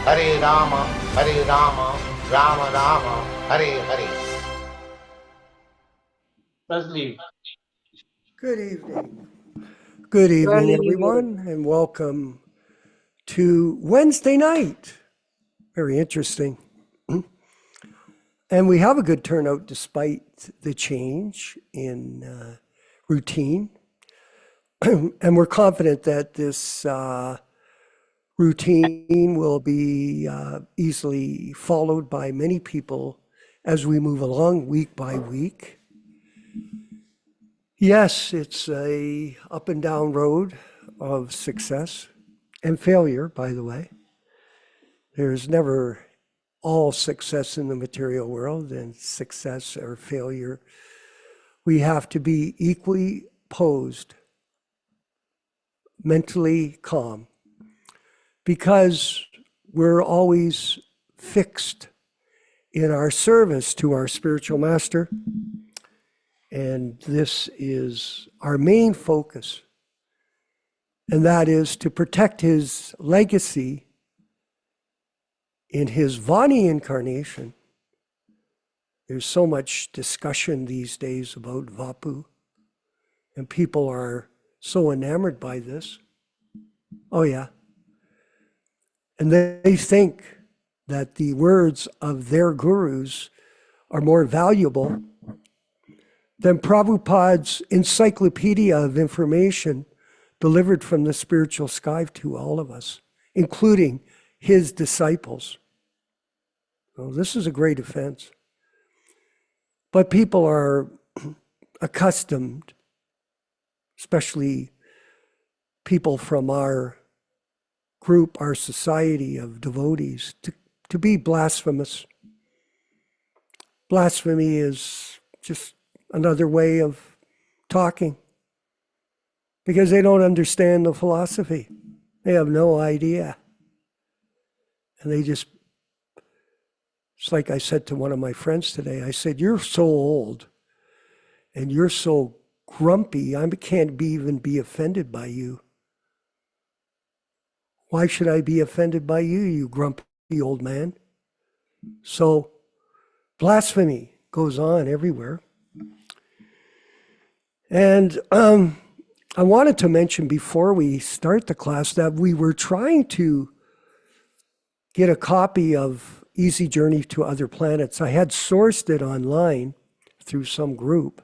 Hare Rama, Rama Rama, Hare Hare. Leslie. Good evening. Good evening, evening. everyone, and welcome to Wednesday night. Very interesting. And we have a good turnout despite the change in routine. And we're confident that this routine will be easily followed by many people as we move along week by week. Yes, it's a up and down road of success and failure, by the way. There's never all success in the material world and success or failure. We have to be equally posed, mentally calm, because we're always fixed in our service to our spiritual master. And this is our main focus. And that is to protect his legacy in his Vani incarnation. There's so much discussion these days about Vapu. And people are so enamored by this. Oh yeah. And they think that the words of their gurus are more valuable than Prabhupada's encyclopedia of information delivered from the spiritual sky to all of us, including his disciples. Well, this is a great offense. But people are accustomed, especially people from our group, our society of devotees, to be blasphemous. Blasphemy is just another way of talking, because they don't understand the philosophy. They have no idea. And they just, it's like I said to one of my friends today, I said, you're so old and you're so grumpy, I can't even be offended by you. Why should I be offended by you, you grumpy old man? So blasphemy goes on everywhere. And I wanted to mention before we start the class that we were trying to get a copy of Easy Journey to Other Planets. I had sourced it online through some group.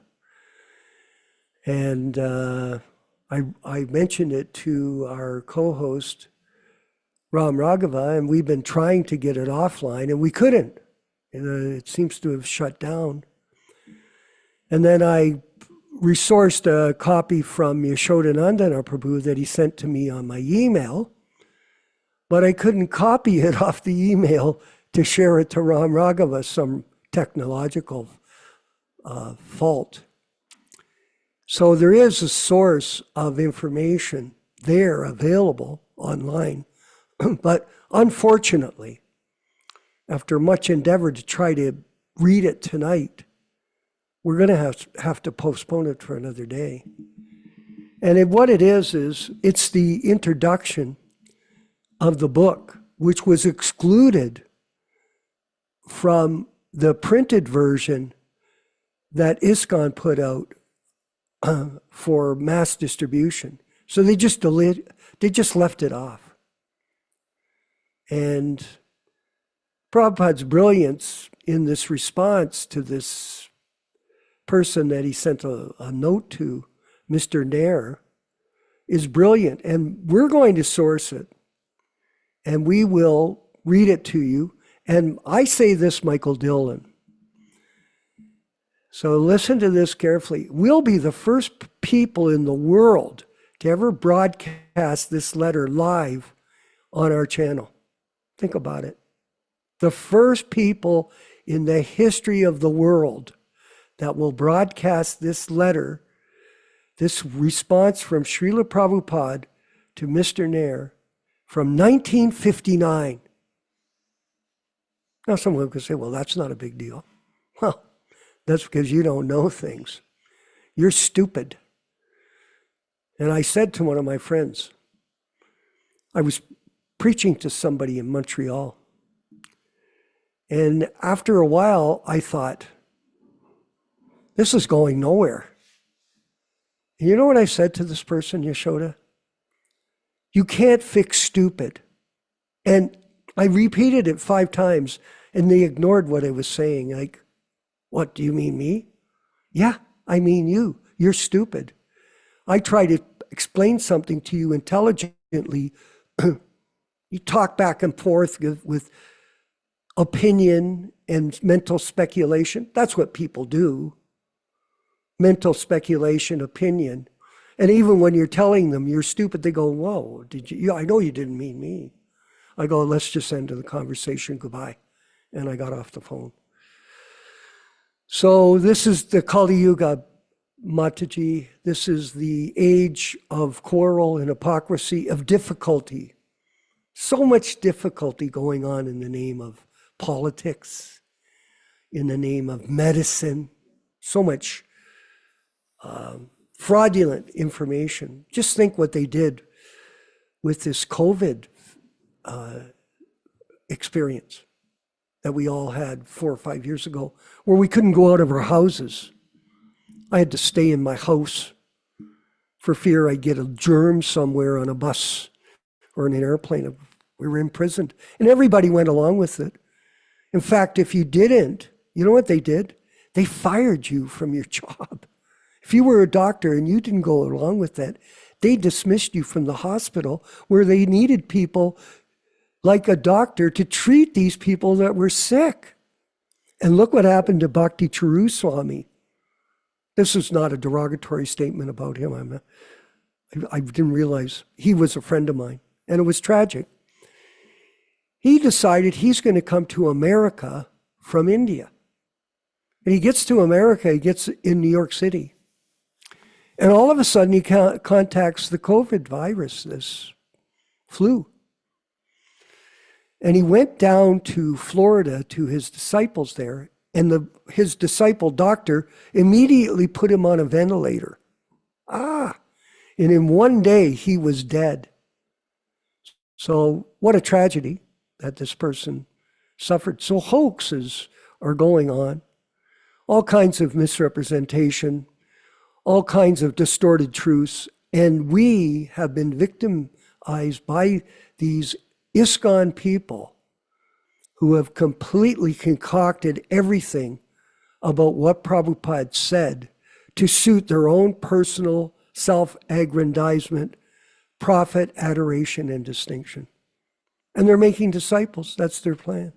And I mentioned it to our co-host, Ram Raghava, and we've been trying to get it offline, and we couldn't. It seems to have shut down. And then I resourced a copy from Nityānanda Prabhu that he sent to me on my email, but I couldn't copy it off the email to share it to Ram Raghava, some technological fault. So there is a source of information there available online, but unfortunately, after much endeavor to try to read it tonight, we're going to have to postpone it for another day. And what it is it's the introduction of the book, which was excluded from the printed version that ISKCON put out for mass distribution. So they just left it off. And Prabhupada's brilliance in this response to this person that he sent a note to, Mr. Nair, is brilliant. And we're going to source it. And we will read it to you. And I say this, Michael Dillon. So listen to this carefully. We'll be the first people in the world to ever broadcast this letter live on our channel. Think about it. The first people in the history of the world that will broadcast this letter, this response from Srila Prabhupada to Mr. Nair from 1959. Now someone could say, well, that's not a big deal. Well, that's because you don't know things. You're stupid. And I said to one of my friends, I was preaching to somebody in Montreal. And after a while, I thought, this is going nowhere. And you know what I said to this person, Yashoda? You can't fix stupid. And I repeated it 5 times, and they ignored what I was saying. Like, what, do you mean me? Yeah, I mean you. You're stupid. I try to explain something to you intelligently. You talk back and forth with opinion and mental speculation. That's what people do. Mental speculation, opinion. And even when you're telling them you're stupid, they go, whoa, did you? Yeah, I know you didn't mean me. I go, let's just end the conversation, goodbye. And I got off the phone. So this is the Kali Yuga, Mataji. This is the age of quarrel and hypocrisy, of difficulty. So much difficulty going on in the name of politics, in the name of medicine, so much fraudulent information. Just think what they did with this COVID experience that we all had 4 or 5 years ago, where we couldn't go out of our houses. I had to stay in my house for fear I'd get a germ somewhere on a bus or in an airplane. We were imprisoned, and everybody went along with it. In fact, if you didn't, you know what they did? They fired you from your job. If you were a doctor and you didn't go along with that, they dismissed you from the hospital where they needed people like a doctor to treat these people that were sick. And look what happened to Bhakti Charu Swami. This is not a derogatory statement about him. I didn't realize he was a friend of mine, and it was tragic. He decided he's going to come to America from India. And he gets to America, he gets in New York City. And all of a sudden he contacts the COVID virus, this flu. And he went down to Florida to his disciples there, and his disciple doctor immediately put him on a ventilator. And in one day he was dead. So what a tragedy that this person suffered. So hoaxes are going on, all kinds of misrepresentation, all kinds of distorted truths, and we have been victimized by these ISKCON people who have completely concocted everything about what Prabhupada said to suit their own personal self-aggrandizement, profit, adoration, and distinction. And they're making disciples. That's their plan.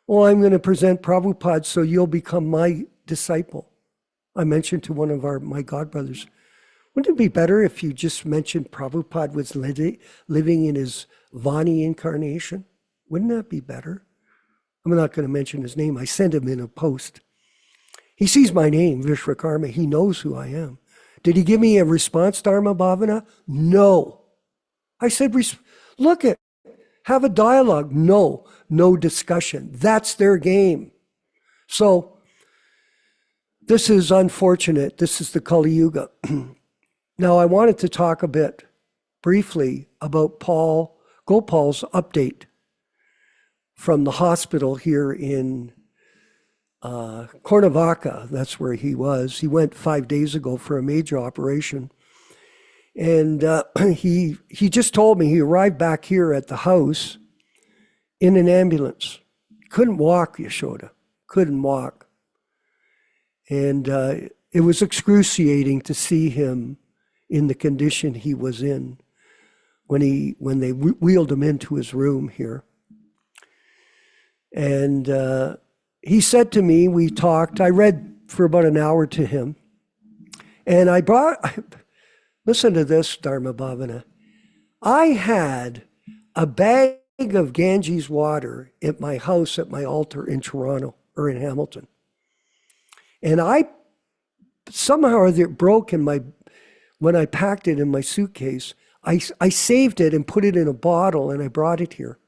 Oh, I'm going to present Prabhupada so you'll become my disciple. I mentioned to one of my godbrothers, wouldn't it be better if you just mentioned Prabhupada was living in his Vani incarnation? Wouldn't that be better? I'm not going to mention his name. I sent him in a post. He sees my name, Vishwakarma. He knows who I am. Did he give me a response, Dharma Bhavana? No. I said, look it. Have a dialogue. No discussion. That's their game. So this is unfortunate. This is the Kali Yuga. Now, I wanted to talk a bit briefly about Gopal's update from the hospital here in Cuernavaca. That's where he was. He went 5 days ago for a major operation. And he just told me he arrived back here at the house in an ambulance. Couldn't walk, Yashoda. Couldn't walk. And it was excruciating to see him in the condition he was in when they wheeled him into his room here. And he said to me, we talked, I read for about an hour to him, and listen to this, Dharma Bhavana. I had a bag of Ganges water at my house, at my altar in Toronto, or in Hamilton. And somehow it broke when I packed it in my suitcase. I saved it and put it in a bottle, and I brought it here.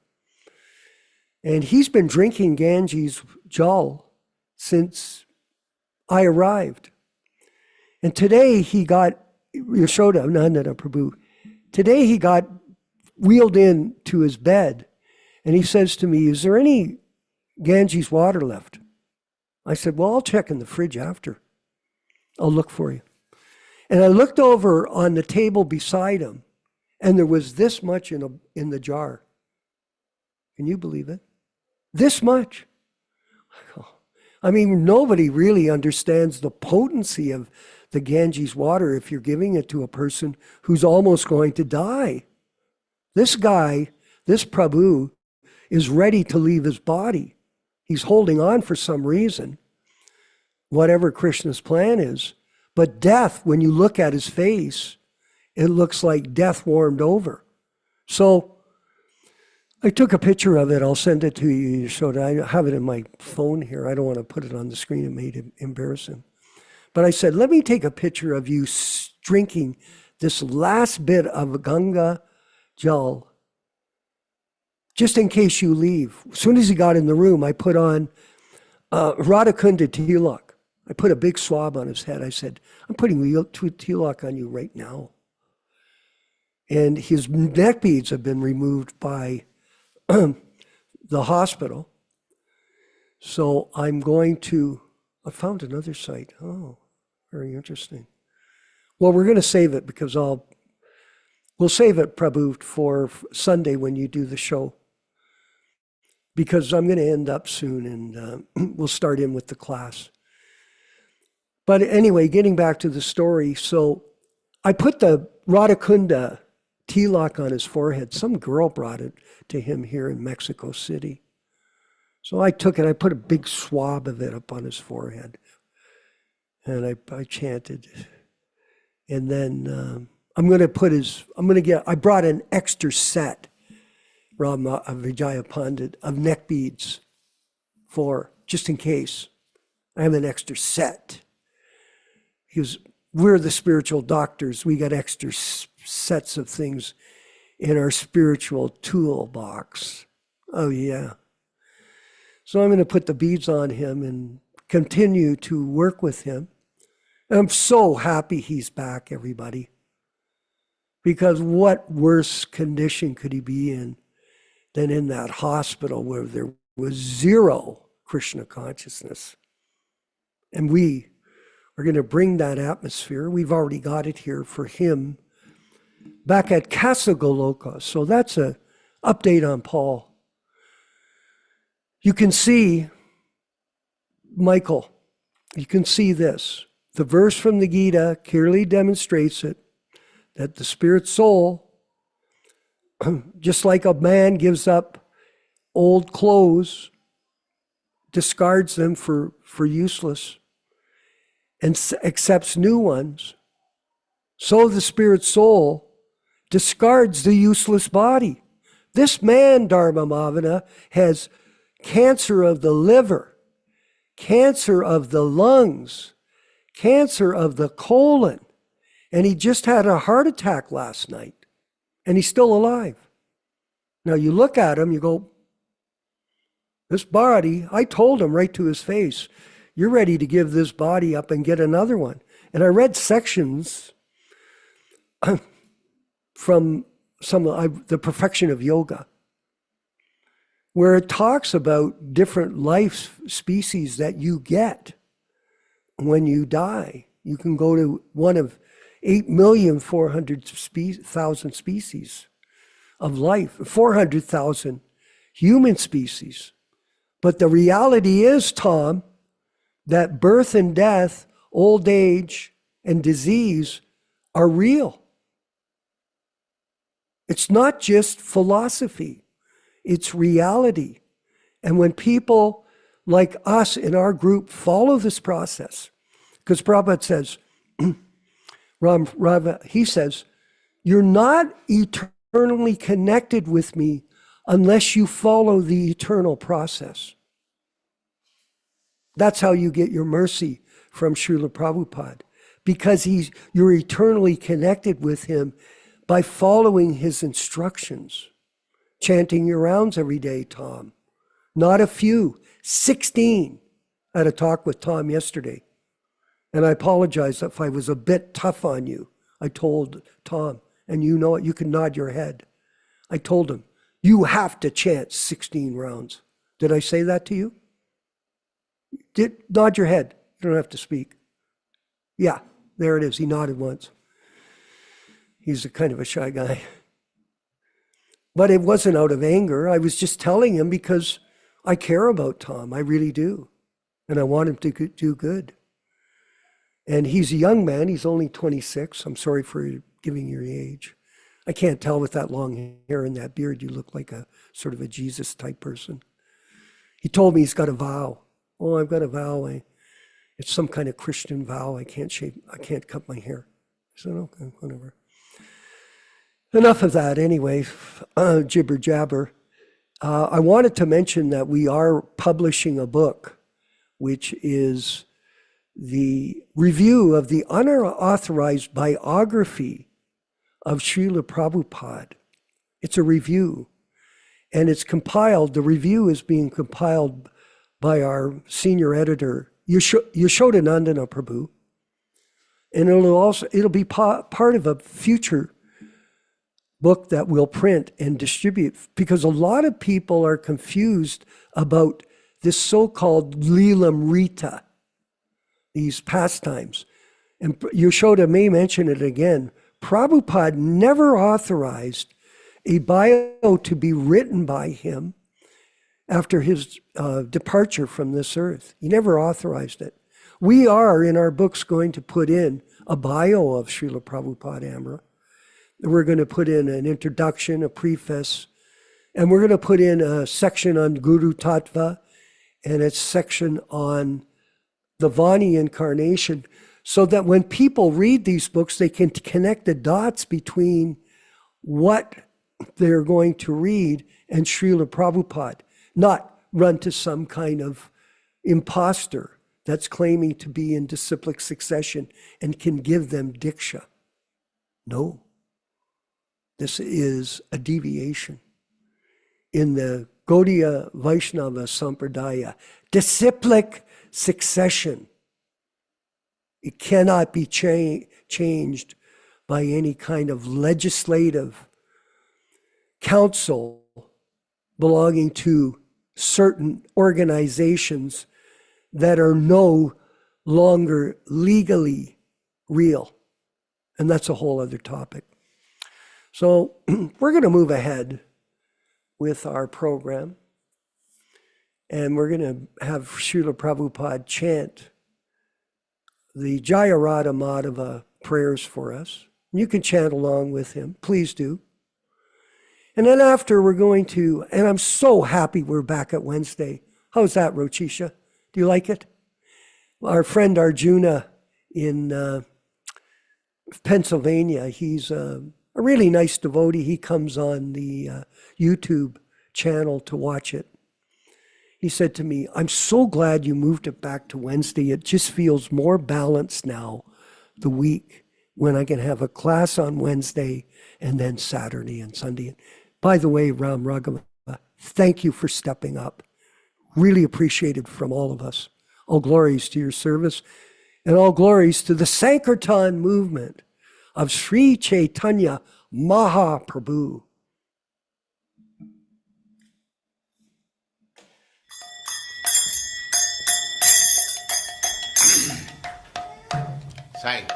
And he's been drinking Ganges Jal since I arrived. And today he got, Yashoda, Nandana Prabhu, today he got wheeled in to his bed, and he says to me, "Is there any Ganges water left?" I said, "Well, I'll check in the fridge after. I'll look for you." And I looked over on the table beside him, and there was this much in the jar. Can you believe it? This much. I mean, nobody really understands the potency of the Ganges water if you're giving it to a person who's almost going to die. This guy, this Prabhu, is ready to leave his body. He's holding on for some reason, whatever Krishna's plan is. But death, when you look at his face, it looks like death warmed over. So I took a picture of it. I'll send it to you. I have it in my phone here. I don't want to put it on the screen. It made him embarrassing. But I said, let me take a picture of you drinking this last bit of Ganga Jal, just in case you leave. As soon as he got in the room, I put on Radhakunda Tilak. I put a big swab on his head. I said, I'm putting Tilak on you right now. And his neck beads have been removed by the hospital. So I'm going to, I found another site. Oh, very interesting. Well, we're going to save it because we'll save it, Prabhu, for Sunday when you do the show. Because I'm going to end up soon and we'll start in with the class. But anyway, getting back to the story. So I put the Radhakunda Tilak on his forehead. Some girl brought it to him here in Mexico City. So I took it, I put a big swab of it up on his forehead. And I chanted. And then I brought an extra set, Rama Vijaya Pandit, of neck beads just in case. I have an extra set. Because we're the spiritual doctors. We got extra sets of things in our spiritual toolbox. Oh, yeah. So I'm going to put the beads on him and continue to work with him. And I'm so happy he's back, everybody. Because what worse condition could he be in than in that hospital where there was zero Krishna consciousness? And we are going to bring that atmosphere. We've already got it here for him back at Casa Goloka. So that's an update on Paul. You can see, Michael, you can see this. The verse from the Gita clearly demonstrates it, that the spirit soul, just like a man gives up old clothes, discards them for useless, and accepts new ones, so the spirit soul discards the useless body. This man, Dharma Mavana, has cancer of the liver, cancer of the lungs, cancer of the colon, and he just had a heart attack last night, and he's still alive. Now you look at him, you go, this body, I told him right to his face, you're ready to give this body up and get another one. And I read sections from the Perfection of Yoga, where it talks about different life species that you get when you die. You can go to one of 8,400,000 species of life, 400,000 human species. But the reality is, Tom, that birth and death, old age, and disease are real. It's not just philosophy, it's reality. And when people like us in our group follow this process, because Prabhupada says, he says, you're not eternally connected with me unless you follow the eternal process. That's how you get your mercy from Srila Prabhupada, because you're eternally connected with him by following his instructions, chanting your rounds every day, Tom. Not a few, 16. I had a talk with Tom yesterday, and I apologize if I was a bit tough on you. I told Tom, and you know it, you can nod your head. I told him, you have to chant 16 rounds. Did I say that to you? Nod your head. You don't have to speak. Yeah, there it is. He nodded once. He's a kind of a shy guy. But it wasn't out of anger. I was just telling him because I care about Tom. I really do. And I want him to do good. And he's a young man. He's only 26. I'm sorry for giving your age. I can't tell with that long hair and that beard. You look like a sort of a Jesus type person. He told me he's got a vow. Oh, I've got a vow. It's some kind of Christian vow. I can't cut my hair. I said, okay, whatever. Enough of that anyway, jibber jabber. I wanted to mention that we are publishing a book, which is the review of the unauthorized biography of Srila Prabhupada. It's a review, and it's compiled, the review is being compiled by our senior editor, Nityānanda Prabhu, and it'll be part of a future book that we'll print and distribute, because a lot of people are confused about this so-called Leelamrita, these pastimes. And Yashoda may mention it again. Prabhupada never authorized a bio to be written by him after his departure from this earth. He never authorized it. We are, in our books, going to put in a bio of Srila Prabhupada Amra. We're going to put in an introduction, a preface, and we're going to put in a section on Guru Tattva and a section on the Vani incarnation, so that when people read these books, they can connect the dots between what they're going to read and Srila Prabhupada, not run to some kind of imposter that's claiming to be in disciplic succession and can give them diksha. No. This is a deviation. In the Gaudiya Vaishnava Sampradaya, disciplic succession, it cannot be changed by any kind of legislative council belonging to certain organizations that are no longer legally real. And that's a whole other topic. So we're going to move ahead with our program, and we're going to have Srila Prabhupada chant the Jayarada Madhava prayers for us. You can chant along with him. Please do. And then after we're going to, and I'm so happy we're back at Wednesday. How's that, Rochisha? Do you like it? Our friend Arjuna in Pennsylvania, he's a really nice devotee. He comes on the YouTube channel to watch it. He said to me, I'm so glad you moved it back to Wednesday. It just feels more balanced now, the week, when I can have a class on Wednesday and then Saturday and Sunday. By the way, Ram Raghava, thank you for stepping up. Really appreciated from all of us. All glories to your service, and all glories to the Sankirtan movement of Sri Chaitanya Mahaprabhu. Sai.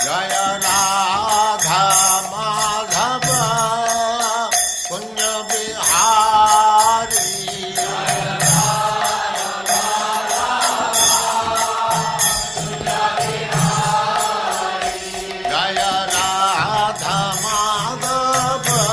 Jaya Radha Madhava Punya Bihari. Jaya Radha Punya Bihari. Jaya Radha Madhava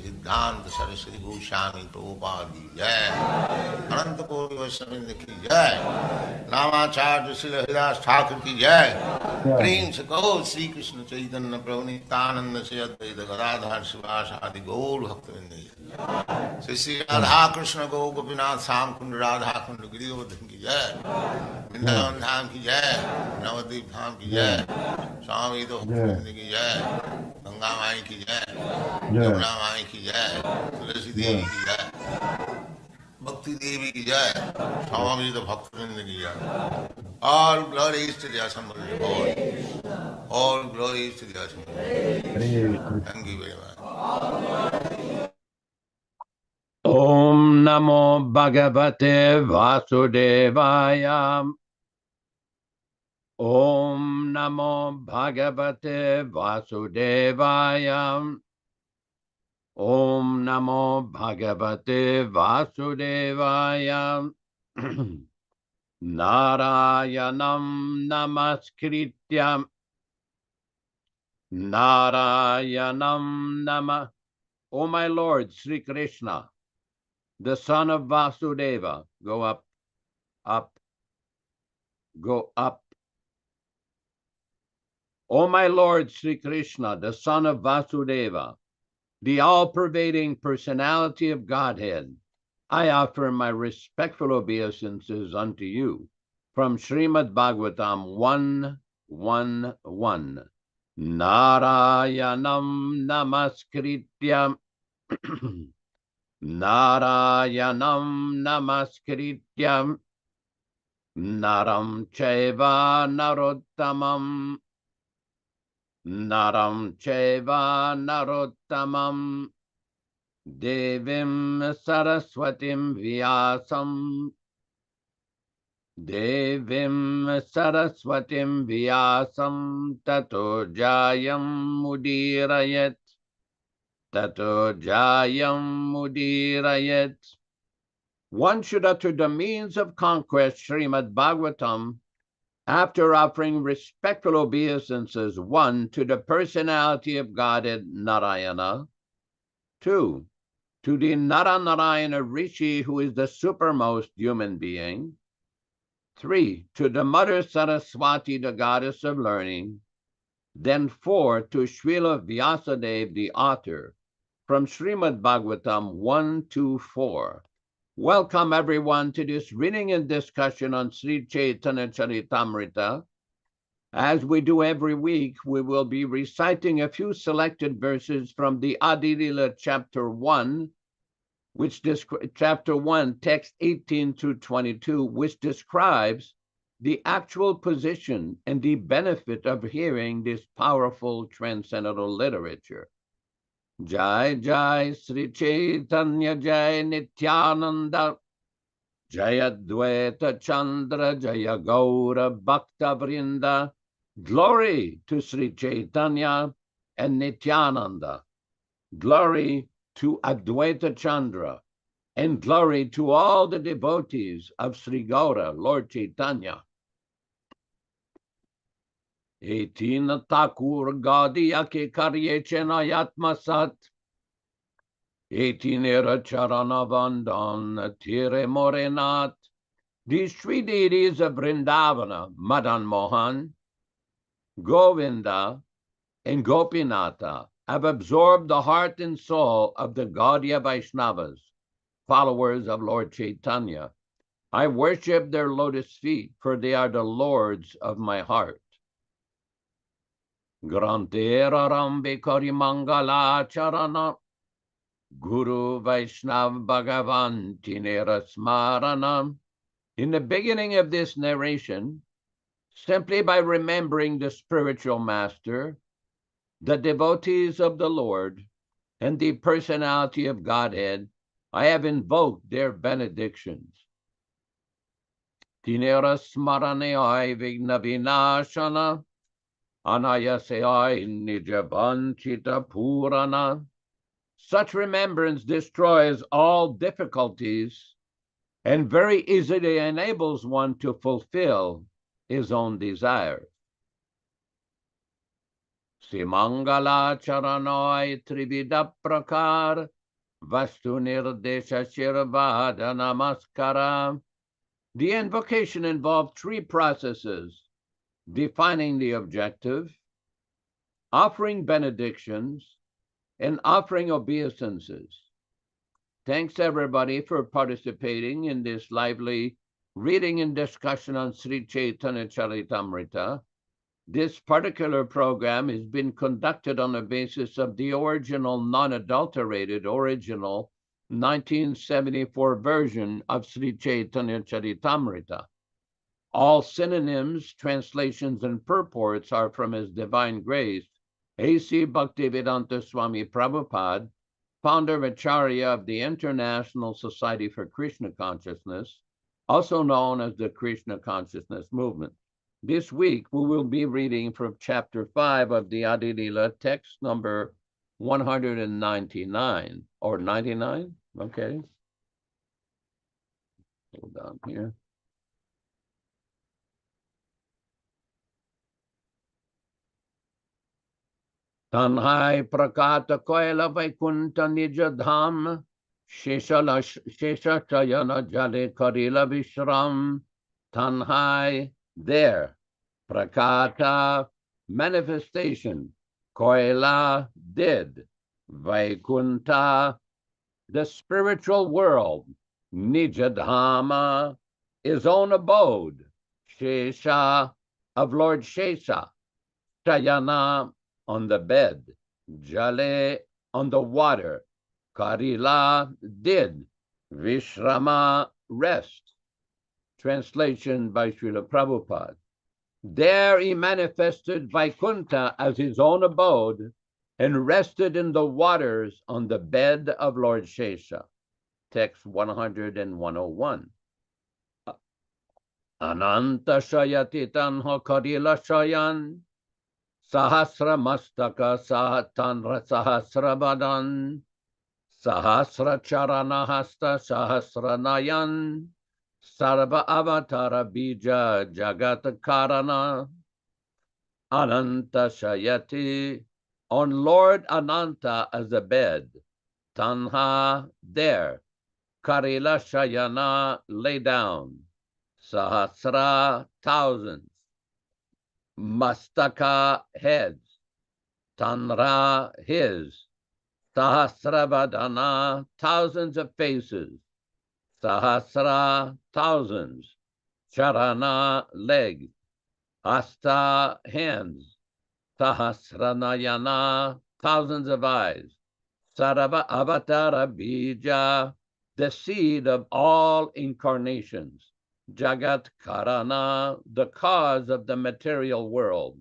सिद्धांत सरस्वती गोस्वामी प्रभुपाद की जय, अनंत कोटि वैष्णववृंद की जय, नामाचार्य श्री हरिदास ठाकुर की जय। प्रेम से कहो श्री कृष्ण चैतन्य प्रभु नित्यानंद से अद्वैत गदाधर शिवासादि गौर भक्तवृंद की जय। श्री श्री राधा कृष्ण गौ गोपीनाथ श्याम कुंड राधा कुंड गिरिवर्धन की जय, वृंदावन धाम की जय, नवद्वीप धाम की जय, स्वामी तो भक्तवृंद की जय, गंगा माई की जय, यमुना माई की जय, तुलसी देवी की जय, भक्ति देवी की जय, स्वामी तो भक्तवृंद की जय। All glories to the Assembly Lord. All glories to the Assembly. Thank you very much. Om Namo Bhagavate Vasudevaya. Om Namo Bhagavate Vasudevaya. Om Namo Bhagavate Vasudevaya. Narayanam Namaskrityam. Narayanam Namah. O my Lord, Sri Krishna, the son of Vasudeva, go up, up, go up. O my Lord, Sri Krishna, the son of Vasudeva, the all-pervading personality of Godhead, I offer my respectful obeisances unto you from Srimad Bhagavatam 1:1:1. Narayanam Namaskrityam. Narayanam Namaskrityam. Naram Chaiva Narottamam. Naram Chaiva Narottamam. Devim Saraswatim Vyasam. Devim Saraswatim Vyasam Tato Jayam Mudirayat. Tato Jayam Mudirayat. One should utter the means of conquest, Srimad Bhagavatam, after offering respectful obeisances, 1, to the personality of Godhead Narayana, 2, to the Naranarayana Rishi, who is the supermost human being, 3, to the Mother Saraswati, the goddess of learning, then 4, to Srila Vyasadeva, the author, from Srimad Bhagavatam 1-4. Welcome everyone to this reading and discussion on Sri Chaitanya Charitamrita. As we do every week, we will be reciting a few selected verses from the Adi Lila chapter 1, chapter 1, text 18-22, which describes the actual position and the benefit of hearing this powerful transcendental literature. Jai Jai Sri Chaitanya Jai Nityānanda Jaya Dvaita Chandra Jaya Gaura Bhakta Vrinda. Glory to Sri Chaitanya and Nityānanda. Glory to Advaita Chandra, and glory to all the devotees of Sri Gaura, Lord Chaitanya. Etina Thakur Gaudiya ke karye chenayatma sat. Etinera charana vandan tire morenat. These three deities of Vrindavana, Madan Mohan, Govinda, and Gopinatha, have absorbed the heart and soul of the Gaudiya Vaishnavas, followers of Lord Chaitanya. I worship their lotus feet, for they are the lords of my heart. Grantera Rambe Karimangala Charana Guru Vaishnav Bhagavan Tinera Smarana. In the beginning of this narration, simply by remembering the spiritual master, the devotees of the Lord, and the personality of Godhead, I have invoked their benedictions. Tinera Smarane Vigna Vinashana Anayasayai Nijavanchita Purana. Such remembrance destroys all difficulties and very easily enables one to fulfill his own desires. Simangala charanoi trivida prakar vastu nirdesha shirvada namaskara. The invocation involved three processes: defining the objective, offering benedictions, and offering obeisances. Thanks everybody for participating in this lively reading and discussion on Sri Chaitanya Charitamrita. This particular program has been conducted on the basis of the original, non-adulterated, original 1974 version of Sri Chaitanya Charitamrita. All synonyms, translations, and purports are from His Divine Grace, A.C. Bhaktivedanta Swami Prabhupada, founder Acharya of the International Society for Krishna Consciousness, also known as the Krishna Consciousness Movement. This week, we will be reading from chapter 5 of the Adi Lila, text number 199, or 99, okay. Hold on here. Tanhai prakata koila vaikunta nijadham, shesha chayana jale karila vishram. Tanhai, there. Prakata, manifestation. Koila, did. Vaikunta, the spiritual world. Nijadhama, his own abode. Shesha, of Lord Shesha. Chayana, on the bed. Jale, on the water. Karila, did. Vishrama, rest. Translation by Srila Prabhupada. There he manifested Vaikunta as his own abode and rested in the waters on the bed of Lord Shesha. Text 100 and 101. Ananta Shayatitan Hokarila Shayan Sahasra Mastaka Sahatanra Sahasra Badan Sahasra Charana Hasta Sahasra Nayan Sarva Avatara Bija Jagat Karana Ananta Shayati, on Lord Ananta as a bed. Tanha, there. Karila Shayana, lay down. Sahasra, thousands. Mastaka, heads. Tanra, his. Sahasravadana, thousands of faces. Sahasra, thousands. Charana, legs. Hasta, hands. Sahasranayana, thousands of eyes. Sarava avatara bija, the seed of all incarnations. Jagat karana, the cause of the material world.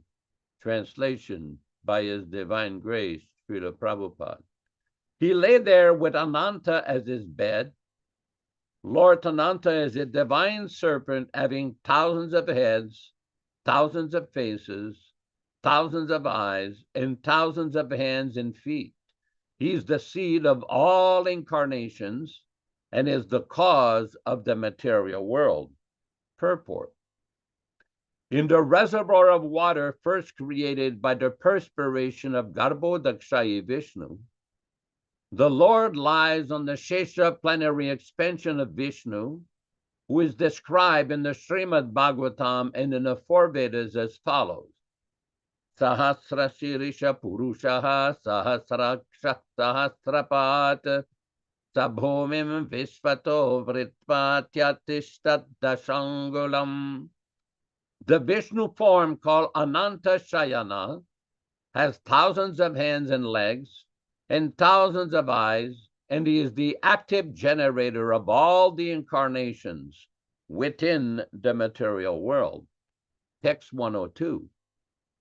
Translation by His Divine Grace, Srila Prabhupada. He lay there with Ananta as his bed. Lord Ananta is a divine serpent having thousands of heads, thousands of faces, thousands of eyes, and thousands of hands and feet. He's the seed of all incarnations and is the cause of the material world. Purport. In the reservoir of water first created by the perspiration of Garbhodakshayi Vishnu, the Lord lies on the Shesha plenary expansion of Vishnu, who is described in the Srimad Bhagavatam and in the four Vedas as follows. Sahasra Shirisha Purushaha Sahasraksha Sahasrapat Sabhomim Vishvato Vritva Tyatishtat Dashangulam. The Vishnu form called Ananta Shayana has thousands of hands and legs and thousands of eyes, and he is the active generator of all the incarnations within the material world. Text 102.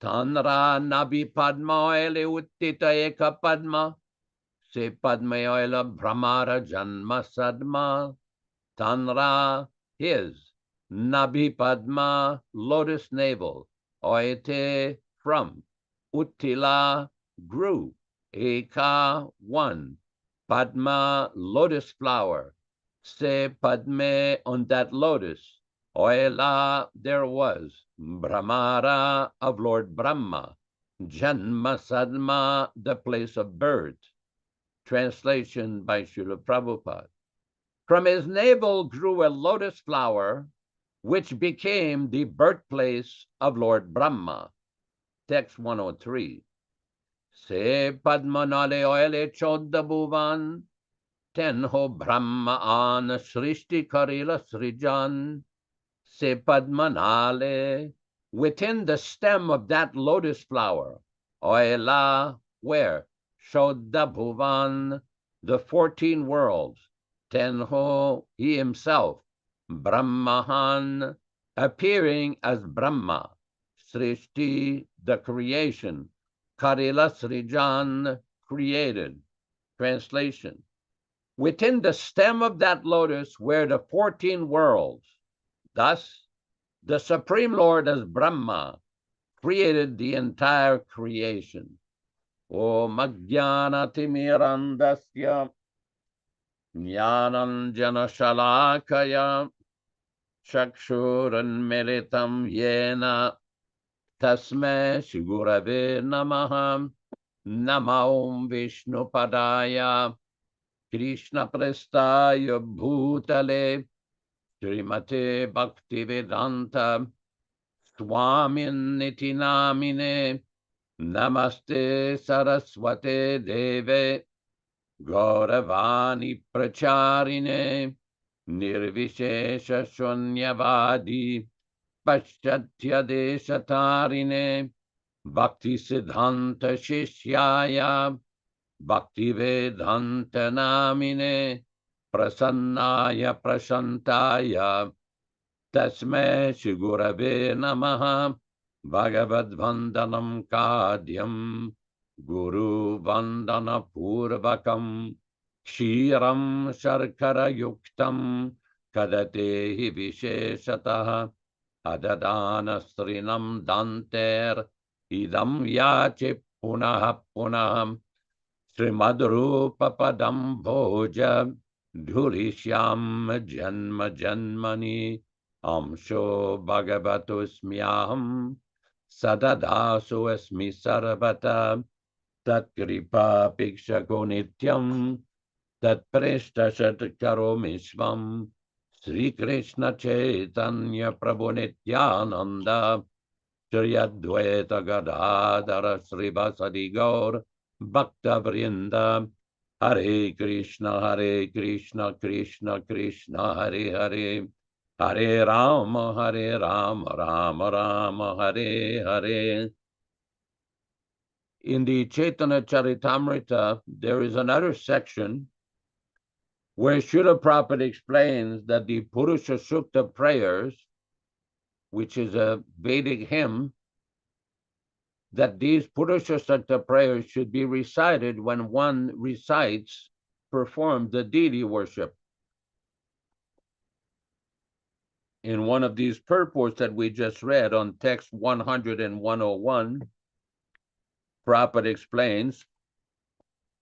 Tanra nabi padma ele uttita eka padma, se padma oila brahmara janma sadma. Tanra, his, nabi padma, lotus navel, oite, from, uttila, grew, eka, one, padma, lotus flower, se padme, on that lotus, oila, there was, brahmara, of Lord Brahma, Janma Sadma, the place of birth. Translation by Srila Prabhupada. From his navel grew a lotus flower, which became the birthplace of Lord Brahma. Text 103. Se Padmanale oile chodda bhuvan, tenho Brahma an srishti karila srijan. Se Padmanale, within the stem of that lotus flower, oila, where? Shodda bhuvan, the 14 worlds. Tenho, he himself. Brahmahan, appearing as Brahma. Srishti, the creation. Karila Srijan, created. Translation. Within the stem of that lotus were the 14 worlds. Thus, the Supreme Lord as Brahma created the entire creation. Om Ajnana Timirandasya Jnananjana Shalakaya Chakshuranmilitam Yena Tasme Shigurave Namaha Namo Vishnupadaya Krishna Prestaya Bhutale Srimate Bhaktivedanta Swamin Nityānanda Namaste Saraswate Deve Gauravani Pracharine Nirvishesha Shunyavadi Paschatya Deshatarine Bhakti Siddhanta Shishyaya Bhakti Vedanta Namine Prasannaya Prashantaya Tasme Shigurave Namaha Bhagavad Vandanam Kadyam Guru Vandana Purvakam Kshiram Sharkara Yuktam Kadatehi Visheshataha Adadana Srinam Danter Idam Yache Punaha Punaham Srimadrupa Padam Bhoja Dhurishyam Janma Janmani Amsho Bhagavatosmyaham Sadadaso Esmi Sarvata Tatkripa Pikshako Nityam Tatpreshta Shatkaromisvam Sri Krishna Chaitanya Prabhu Nityānanda Shri Advaita Gadadhara Srivasadi Gaur Bhakta Vrinda Hare Krishna Krishna Krishna Hare Hare Hare Rama Rama Rama Hare Hare. In the Chaitanya Charitamrita, there is another section where Srila Prabhupada explains that the Purusha Sukta prayers, which is a Vedic hymn, that these Purusha Sukta prayers should be recited when one performs the deity worship. In one of these purports that we just read on text 100 and 101, Prabhupada explains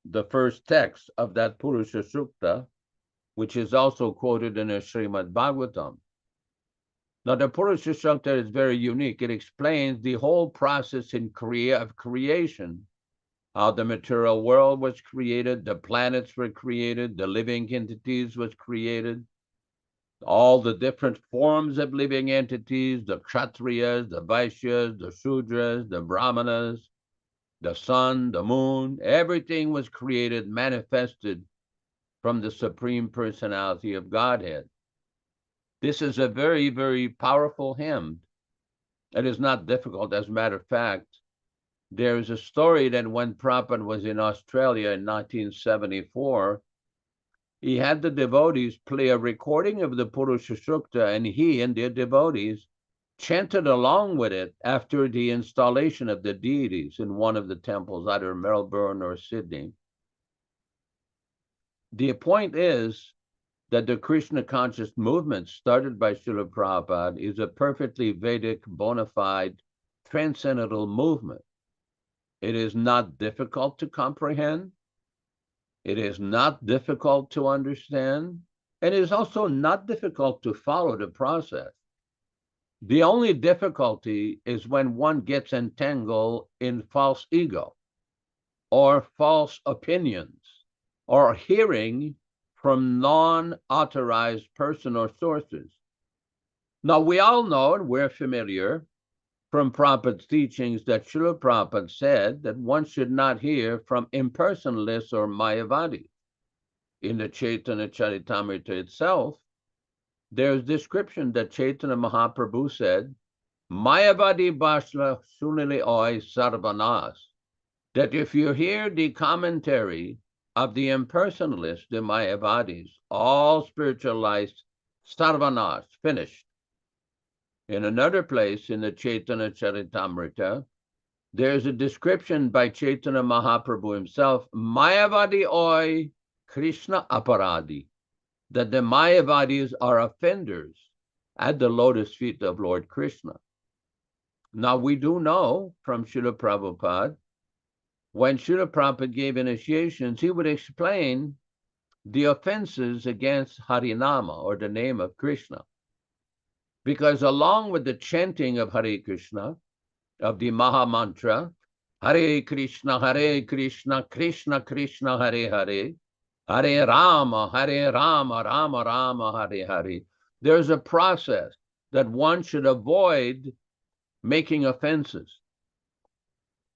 the first text of that Purusha Sukta, which is also quoted in a Srimad Bhagavatam. Now, the Purusha Sukta is very unique. It explains the whole process of creation, how the material world was created, the planets were created, the living entities was created, all the different forms of living entities, the Kshatriyas, the Vaishyas, the Shudras, the Brahmanas, the sun, the moon, everything was created, manifested from the Supreme Personality of Godhead. This is a very, very powerful hymn. It is not difficult. As a matter of fact, there is a story that when Prabhupada was in Australia in 1974, he had the devotees play a recording of the Purusha Sukta, and he and their devotees chanted along with it after the installation of the deities in one of the temples, either Melbourne or Sydney. The point is that the Krishna conscious movement started by Srila Prabhupada is a perfectly Vedic, bona fide, transcendental movement. It is not difficult to comprehend. It is not difficult to understand. And it is also not difficult to follow the process. The only difficulty is when one gets entangled in false ego or false opinions or hearing from non-authorized person or sources. Now, we all know and we're familiar from Prabhupada's teachings that Srila Prabhupada said that one should not hear from impersonalists or Mayavadis. In the Chaitanya Charitamrita itself, there's description that Chaitanya Mahaprabhu said, Mayavadi Bashla Sunili Oi Sarvanas, that if you hear the commentary of the impersonalists, the Mayavadis, all spiritual life, Sarvanas, finished. In another place in the Chaitanya Charitamrita, there's a description by Chaitanya Mahaprabhu himself, Mayavadi Oi Krishna Aparadi, that the Mayavadis are offenders at the lotus feet of Lord Krishna. Now, we do know from Srila Prabhupada, when Srila Prabhupada gave initiations, he would explain the offenses against Harinama, or the name of Krishna. Because along with the chanting of Hare Krishna, of the Maha Mantra, Hare Krishna, Krishna Krishna, Hare Hare, Hare Rama, Rama Rama, Hare Hare. There's a process that one should avoid making offenses.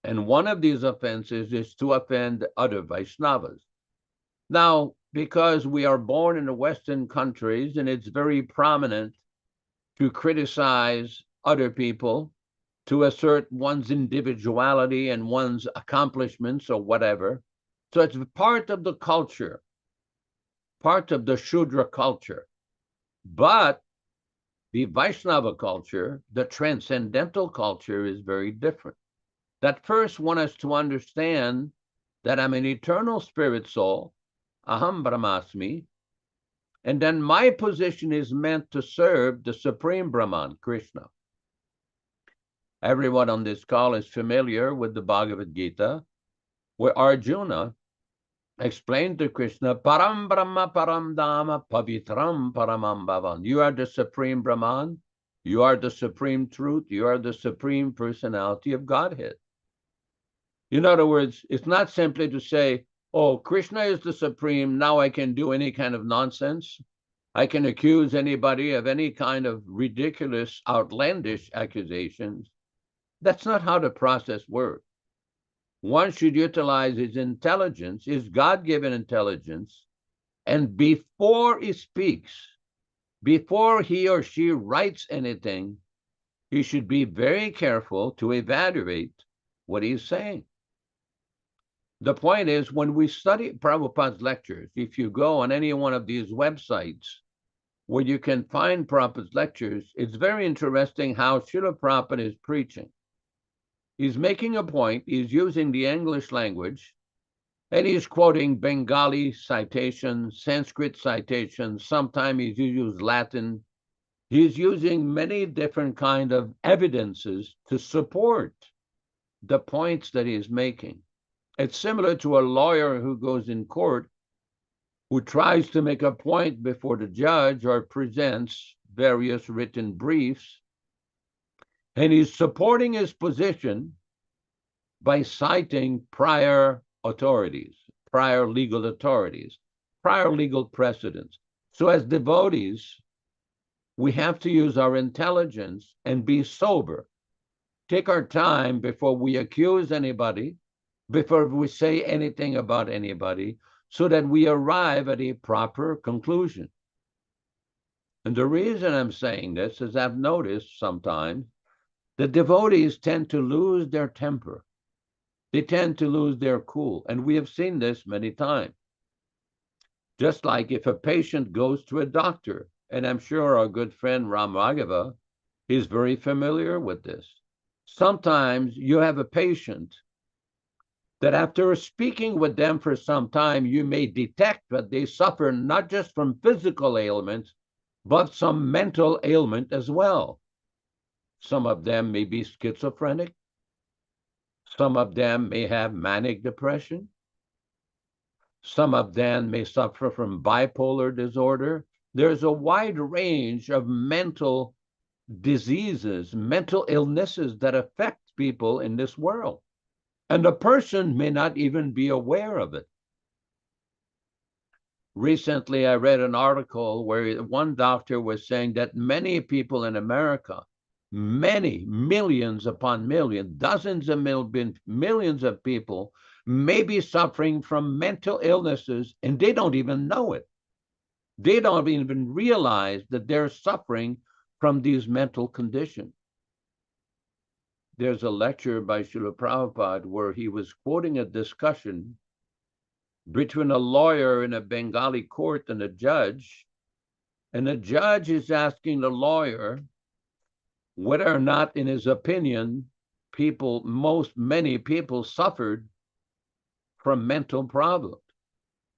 And one of these offenses is to offend other Vaishnavas. Now, because we are born in the Western countries and it's very prominent to criticize other people, to assert one's individuality and one's accomplishments or whatever. So it's part of the culture, part of the Shudra culture. But the Vaishnava culture, the transcendental culture, is very different. That first one is to understand that I'm an eternal spirit soul, Aham Brahmasmi, and then my position is meant to serve the Supreme Brahman, Krishna. Everyone on this call is familiar with the Bhagavad Gita, where Arjuna explained to Krishna, Param Brahma Param Dhamma Pavitram Paramam Bhavan. You are the Supreme Brahman, you are the Supreme Truth, you are the Supreme Personality of Godhead. In other words, it's not simply to say, oh, Krishna is the Supreme, now I can do any kind of nonsense. I can accuse anybody of any kind of ridiculous, outlandish accusations. That's not how the process works. One should utilize his intelligence, his God-given intelligence, and before he speaks, before he or she writes anything, he should be very careful to evaluate what he's saying. The point is, when we study Prabhupada's lectures, if you go on any one of these websites where you can find Prabhupada's lectures, it's very interesting how Srila Prabhupada is preaching. He's making a point, he's using the English language, and he's quoting Bengali citations, Sanskrit citations, sometimes he's used Latin. He's using many different kinds of evidences to support the points that he's making. It's similar to a lawyer who goes in court, who tries to make a point before the judge or presents various written briefs, and he's supporting his position by citing prior authorities, prior legal authorities, prior legal precedents. So as devotees, we have to use our intelligence and be sober. Take our time before we accuse anybody, before we say anything about anybody, so that we arrive at a proper conclusion. And the reason I'm saying this is I've noticed sometimes the devotees tend to lose their temper. They tend to lose their cool. And we have seen this many times. Just like if a patient goes to a doctor, and I'm sure our good friend Ram Raghava is very familiar with this. Sometimes you have a patient that after speaking with them for some time, you may detect that they suffer not just from physical ailments, but some mental ailment as well. Some of them may be schizophrenic. Some of them may have manic depression. Some of them may suffer from bipolar disorder. There's a wide range of mental diseases, mental illnesses that affect people in this world. And a person may not even be aware of it. Recently, I read an article where one doctor was saying that many people in America, many, millions upon millions, dozens of millions of people may be suffering from mental illnesses, and they don't even know it. They don't even realize that they're suffering from these mental conditions. There's a lecture by Srila Prabhupada where he was quoting a discussion between a lawyer in a Bengali court and the judge is asking the lawyer whether or not, in his opinion, many people suffered from mental problems.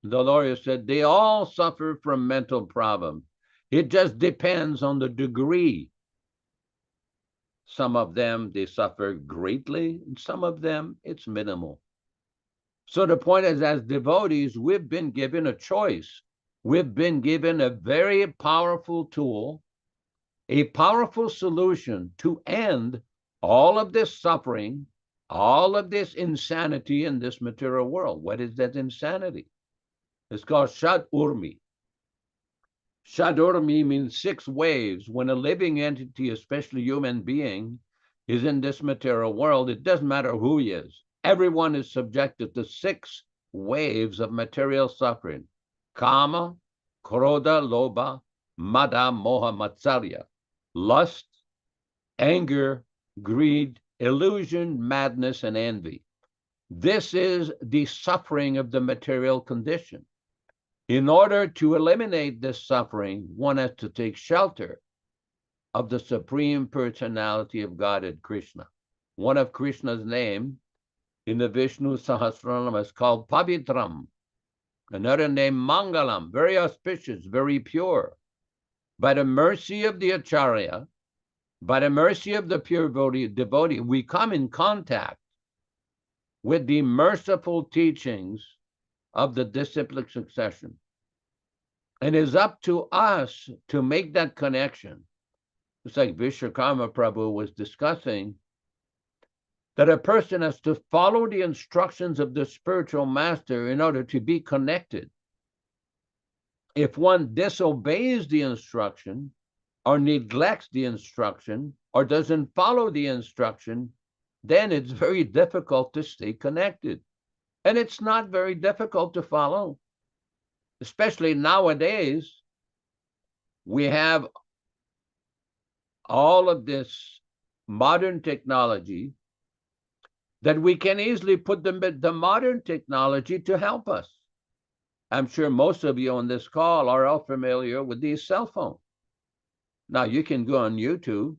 The lawyer said, they all suffer from mental problems. It just depends on the degree. Some of them, they suffer greatly, and some of them, it's minimal. So the point is, as devotees, we've been given a choice. We've been given a very powerful tool, a powerful solution to end all of this suffering, all of this insanity in this material world. What is that insanity? It's called Shad Urmi. Shad Urmi means 6 waves. When a living entity, especially human being, is in this material world, it doesn't matter who he is. Everyone is subjected to 6 waves of material suffering. Kama, Krodha, Lobha, Mada, Moha, Matsarya. Lust, anger, greed, illusion, madness, and envy. This is the suffering of the material condition. In order to eliminate this suffering, one has to take shelter of the Supreme Personality of Godhead, Krishna. One of Krishna's name in the Vishnu Sahasranama is called Pavitram. Another name, Mangalam, very auspicious, very pure. By the mercy of the Acharya, by the mercy of the pure devotee, we come in contact with the merciful teachings of the disciplic succession. And it's up to us to make that connection. It's like Vishwakarma Prabhu was discussing, that a person has to follow the instructions of the spiritual master in order to be connected. If one disobeys the instruction, or neglects the instruction, or doesn't follow the instruction, then it's very difficult to stay connected. And it's not very difficult to follow. Especially nowadays, we have all of this modern technology that we can easily put the modern technology to help us. I'm sure most of you on this call are all familiar with these cell phones. Now, you can go on YouTube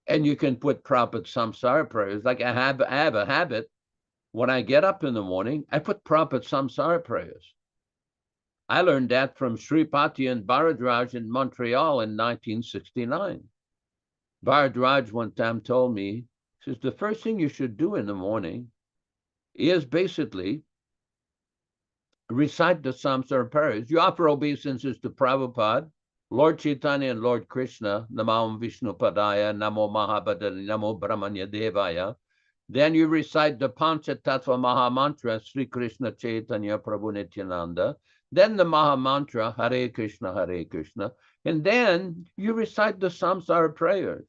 and you can put Prabhupada's Samsara prayers. Like I have a habit, when I get up in the morning, I put Prabhupada's Samsara prayers. I learned that from Sripati and Bharadraj in Montreal in 1969. Bharadraj one time told me, he says, the first thing you should do in the morning is basically recite the Samsara prayers. You offer obeisances to Prabhupada, Lord Chaitanya, and Lord Krishna, Namam Vishnu Padaya, Namo Mahabhadani, Namo Brahmanya Devaya. Then you recite the Pancha Tattva Maha Mantra, Sri Krishna Chaitanya Prabhu Nityānanda. Then the Maha Mantra, Hare Krishna, Hare Krishna. And then you recite the Samsara prayers.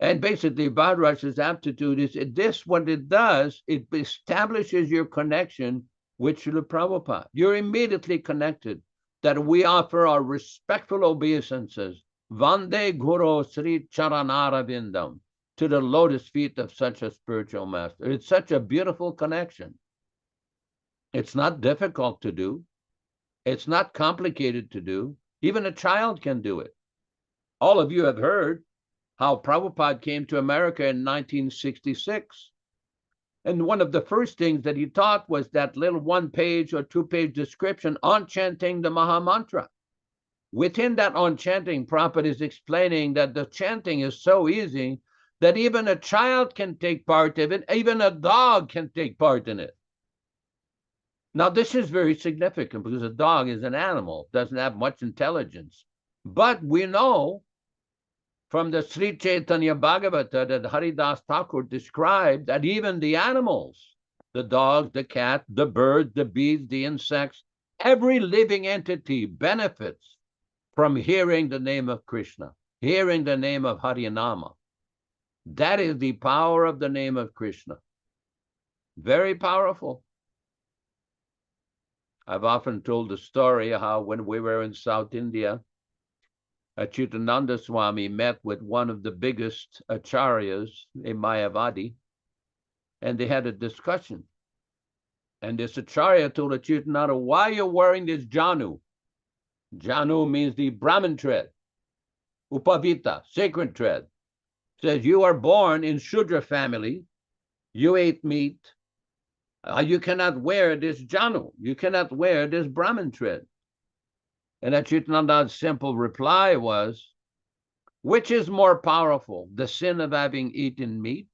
And basically, Bhadraj's aptitude is this, what it does, it establishes your connection with Srila Prabhupada. You're immediately connected, that we offer our respectful obeisances, Vande Guru Sri Charanarvindam, to the lotus feet of such a spiritual master. It's such a beautiful connection. It's not difficult to do. It's not complicated to do. Even a child can do it. All of you have heard how Prabhupada came to America in 1966. And one of the first things that he taught was that little 1-page or 2-page description on chanting the Maha Mantra. Within that on chanting, Prabhupada is explaining that the chanting is so easy that even a child can take part of it, even a dog can take part in it. Now, this is very significant because a dog is an animal, doesn't have much intelligence. But we know from the Sri Chaitanya Bhagavata that Haridas Thakur described that even the animals, the dog, the cat, the bird, the bees, the insects, every living entity benefits from hearing the name of Krishna, hearing the name of Harinama. That is the power of the name of Krishna. Very powerful. I've often told the story how when we were in South India, Nityānanda Swami met with one of the biggest acharyas in Mayavadi, and they had a discussion. And this acharya told Nityānanda, why are you wearing this janu? Janu means the Brahmin thread, upavita, sacred thread. Says you are born in Shudra family, you ate meat, you cannot wear this janu, you cannot wear this Brahmin thread. And Nityānanda's simple reply was, which is more powerful, the sin of having eaten meat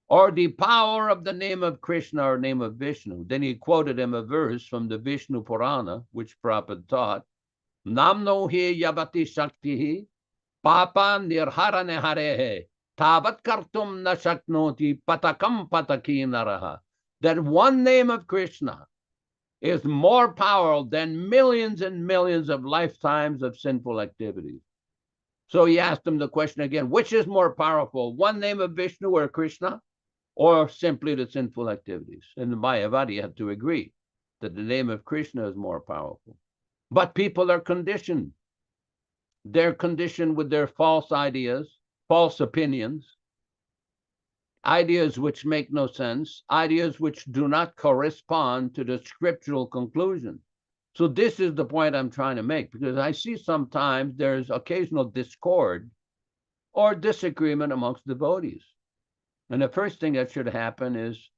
or the power of the name of Krishna or name of Vishnu? Then he quoted him a verse from the Vishnu Purana, which Prabhupada taught, Namno hi yavati shaktihi papa nirharane harehe tavat kartum na shaknoti patakam pataki naraha. That one name of Krishna is more powerful than millions and millions of lifetimes of sinful activities. So he asked him the question again, which is more powerful, one name of Vishnu or Krishna, or simply the sinful activities? And the Mayavadi had to agree that the name of Krishna is more powerful. But people are conditioned. They're conditioned with their false ideas, false opinions, ideas which make no sense, ideas which do not correspond to the scriptural conclusion. So this is the point I'm trying to make, because I see sometimes there's occasional discord or disagreement amongst devotees. And the first thing that should happen is,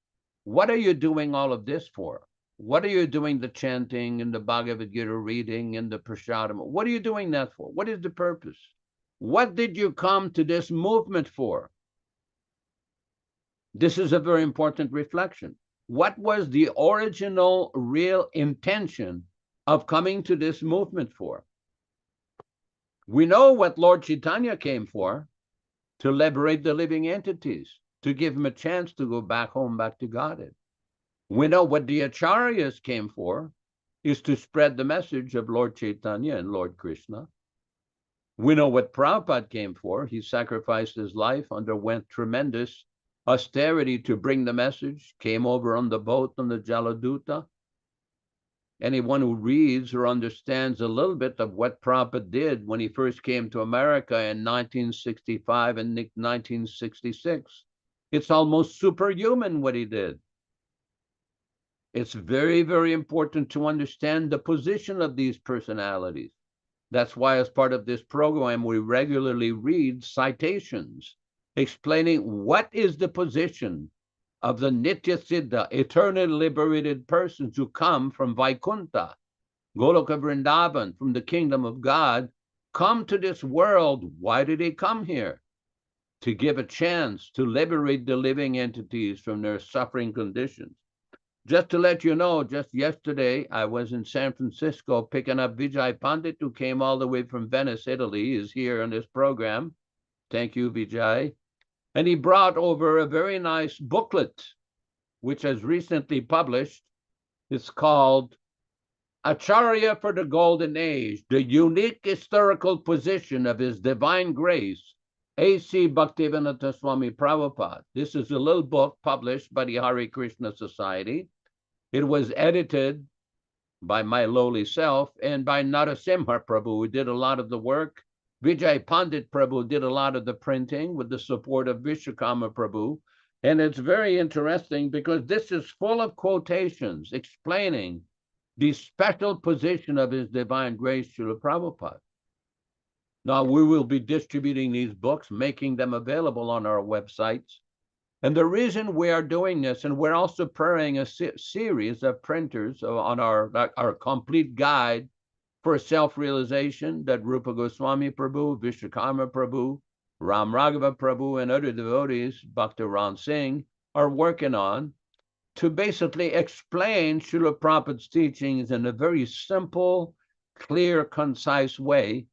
what are you doing all of this for? What are you doing the chanting and the Bhagavad Gita reading and the prasadam? What are you doing that for? What is the purpose? What did you come to this movement for? This is a very important reflection. What was the original real intention of coming to this movement for? We know what Lord Chaitanya came for, to liberate the living entities, to give them a chance to go back home, back to Godhead. We know what the acharyas came for, is to spread the message of Lord Chaitanya and Lord Krishna. We know what Prabhupada came for. He sacrificed his life, underwent tremendous austerity to bring the message, came over on the boat on the Jaladuta. Anyone who reads or understands a little bit of what Prabhupada did when he first came to America in 1965 and 1966, it's almost superhuman what he did. It's very, very important to understand the position of these personalities. That's why as part of this program, we regularly read citations explaining what is the position of the Nitya Siddha, eternally liberated persons who come from Vaikuntha, Goloka Vrindavan, from the kingdom of God, come to this world. Why did they come here? To give a chance to liberate the living entities from their suffering conditions. Just to let you know, just yesterday, I was in San Francisco picking up Vijay Pandit, who came all the way from Venice, Italy. He is here on this program. Thank you, Vijay. And he brought over a very nice booklet, which has recently published. It's called Acharya for the Golden Age, the Unique Historical Position of His Divine Grace, A.C. Bhaktivedanta Swami Prabhupada. This is a little book published by the Hare Krishna Society. It was edited by my lowly self and by Narasimha Prabhu, who did a lot of the work. Vijay Pandit Prabhu did a lot of the printing with the support of Vishwakarma Prabhu. And it's very interesting because this is full of quotations explaining the special position of His Divine Grace, Srila Prabhupada. Now, we will be distributing these books, making them available on our websites. And the reason we are doing this, and we're also preparing a series of printers on our complete guide for self-realization that Rupa Goswami Prabhu, Vishwakarma Prabhu, Ram Raghava Prabhu, and other devotees, Bhakta Ram Singh, are working on to basically explain Srila Prabhupada's teachings in a very simple, clear, concise way,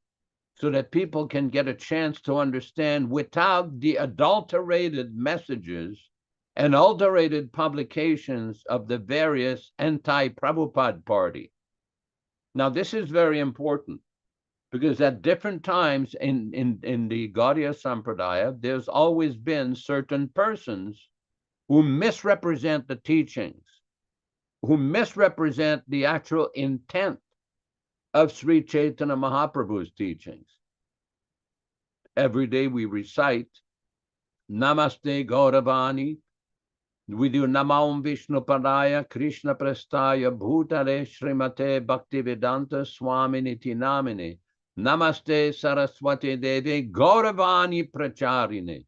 so that people can get a chance to understand without the adulterated messages and adulterated publications of the various anti-Prabhupada party. Now, this is very important because at different times in the Gaudiya Sampradaya, there's always been certain persons who misrepresent the teachings, who misrepresent the actual intent of Sri Chaitanya Mahaprabhu's teachings. Every day we recite Namaste Gauravani. We do Namam Vishnu Padaya Krishna Prastaya Bhutale Srimate Bhaktivedanta Swami Nityānanda. Namaste Saraswati Devi Gauravani Pracharine.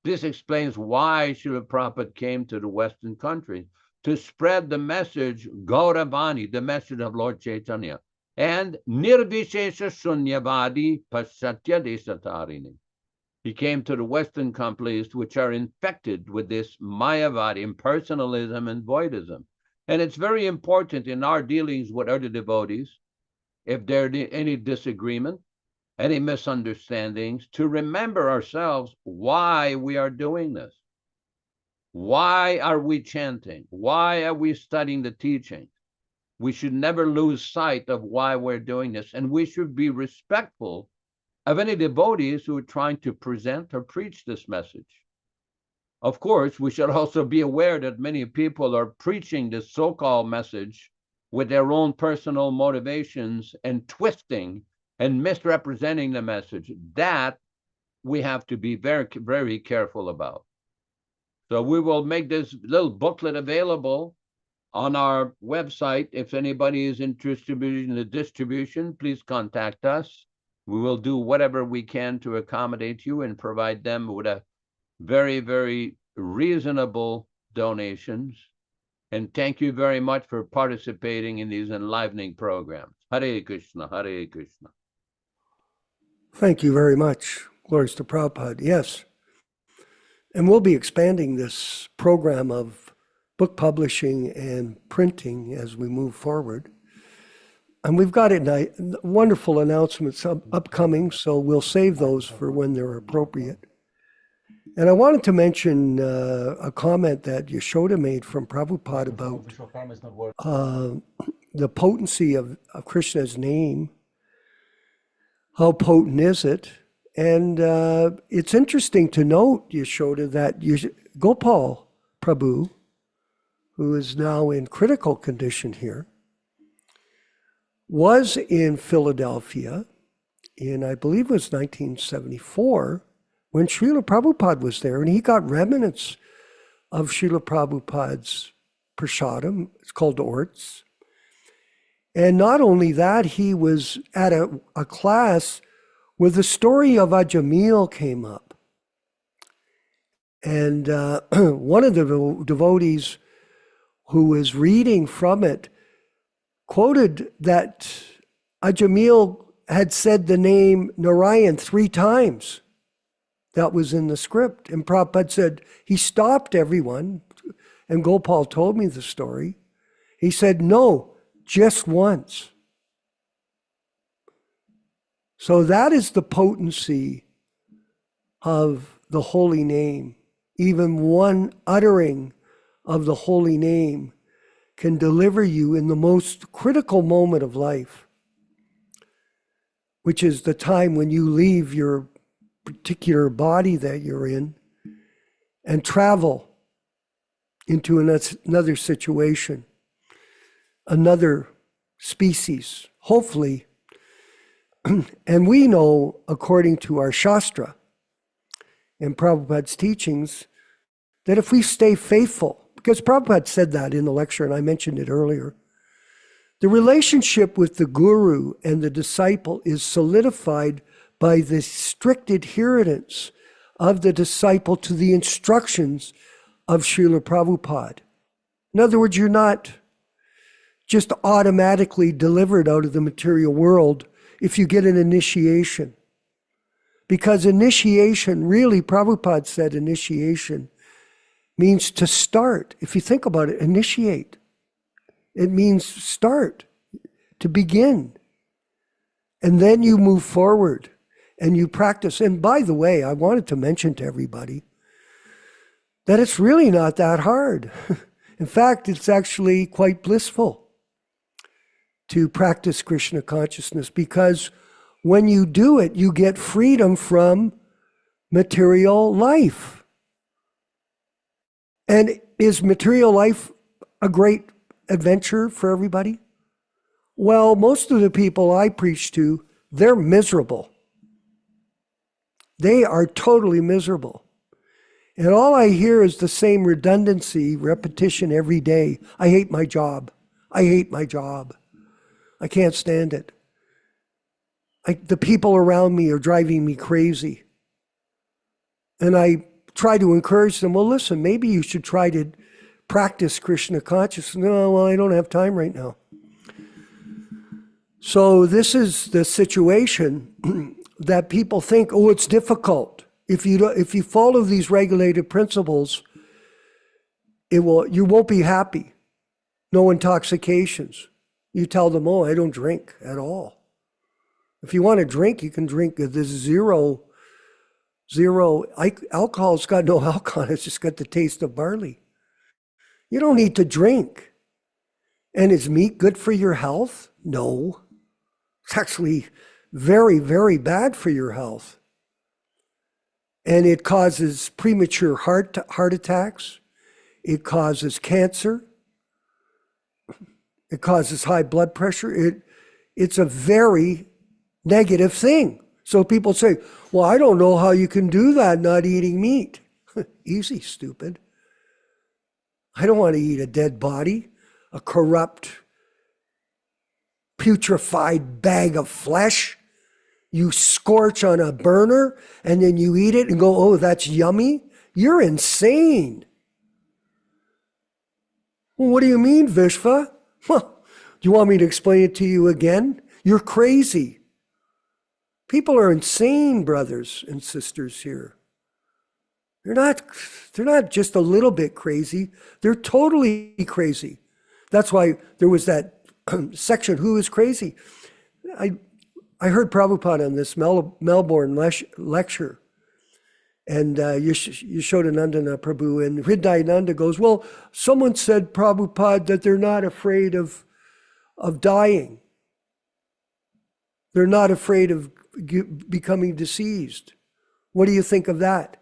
This explains why Srila Prabhupada came to the Western countries, to spread the message Gauravani, the message of Lord Chaitanya, and Nirvishesha Sunyavadi Pasatya Desatarini. He came to the Western countries, which are infected with this Mayavadi, impersonalism and voidism. And it's very important in our dealings with other devotees, if there are any disagreement, any misunderstandings, to remember ourselves why we are doing this. Why are we chanting? Why are we studying the teachings? We should never lose sight of why we're doing this. And we should be respectful of any devotees who are trying to present or preach this message. Of course, we should also be aware that many people are preaching this so-called message with their own personal motivations and twisting and misrepresenting the message. That we have to be very, very careful about. So we will make this little booklet available on our website. If anybody is interested in the distribution, please contact us. We will do whatever we can to accommodate you and provide them with a very, very reasonable donations. And thank you very much for participating in these enlivening programs. Hare Krishna, Hare Krishna. Thank you very much. Glories to Prabhupada. Yes. And we'll be expanding this program of book publishing and printing as we move forward. And we've got wonderful announcements upcoming, so we'll save those for when they're appropriate. And I wanted to mention a comment that Yashoda made from Prabhupada about the potency of Krishna's name. How potent is it? And it's interesting to note, Yashoda, that Gopal Prabhu, who is now in critical condition here, was in Philadelphia in, I believe it was 1974, when Srila Prabhupada was there, and he got remnants of Srila Prabhupada's prasadam. It's called orts. And not only that, he was at a class where the story of Ajamil came up. And one of the devotees who was reading from it quoted that Ajamil had said the name Narayan 3 times. That was in the script. And Prabhupada said, he stopped everyone, and Gopal told me the story. He said, no, just once. So that is the potency of the holy name. Even one uttering of the holy name can deliver you in the most critical moment of life, which is the time when you leave your particular body that you're in and travel into another situation, another species, hopefully. And we know, according to our Shastra and Prabhupada's teachings, that if we stay faithful, because Prabhupada said that in the lecture, and I mentioned it earlier, the relationship with the guru and the disciple is solidified by the strict adherence of the disciple to the instructions of Srila Prabhupada. In other words, you're not just automatically delivered out of the material world if you get an initiation. Because initiation, really, Prabhupada said initiation means to start. If you think about it, initiate. It means start, to begin. And then you move forward. and you practice. And by the way, I wanted to mention to everybody that it's really not that hard. In fact, it's actually quite blissful to practice Krishna consciousness, because when you do it, you get freedom from material life. And is material life a great adventure for everybody? Well, most of the people I preach to, they're miserable. They are totally miserable. And all I hear is the same redundancy, repetition every day. I hate my job. I hate my job. I can't stand it. The people around me are driving me crazy. And I try to encourage them, well, listen, maybe you should try to practice Krishna consciousness. No, well, I don't have time right now. So this is the situation that people think, oh, it's difficult. If you follow these regulated principles, you won't be happy. No intoxications. You tell them, oh, I don't drink at all. If you want to drink, you can drink. There's zero alcohol. It's got no alcohol. It's just got the taste of barley. You don't need to drink. And is meat good for your health? No. It's actually very, very bad for your health. And it causes premature heart attacks. It causes cancer. It causes high blood pressure. It's a very negative thing. So people say, well, I don't know how you can do that not eating meat. Easy, stupid. I don't want to eat a dead body, a corrupt, putrefied bag of flesh. You scorch on a burner and then you eat it and go, oh, that's yummy. You're insane. Well, what do you mean, Vishva? Well, do you want me to explain it to you again? You're crazy. People are insane, brothers and sisters here. They're not just a little bit crazy. They're totally crazy. That's why there was that section, Who is Crazy? I heard Prabhupada on this Melbourne lecture. And Yashodanandana Prabhu and Nityānanda goes, well, someone said, Prabhupada, that they're not afraid of dying. They're not afraid of becoming deceased. What do you think of that?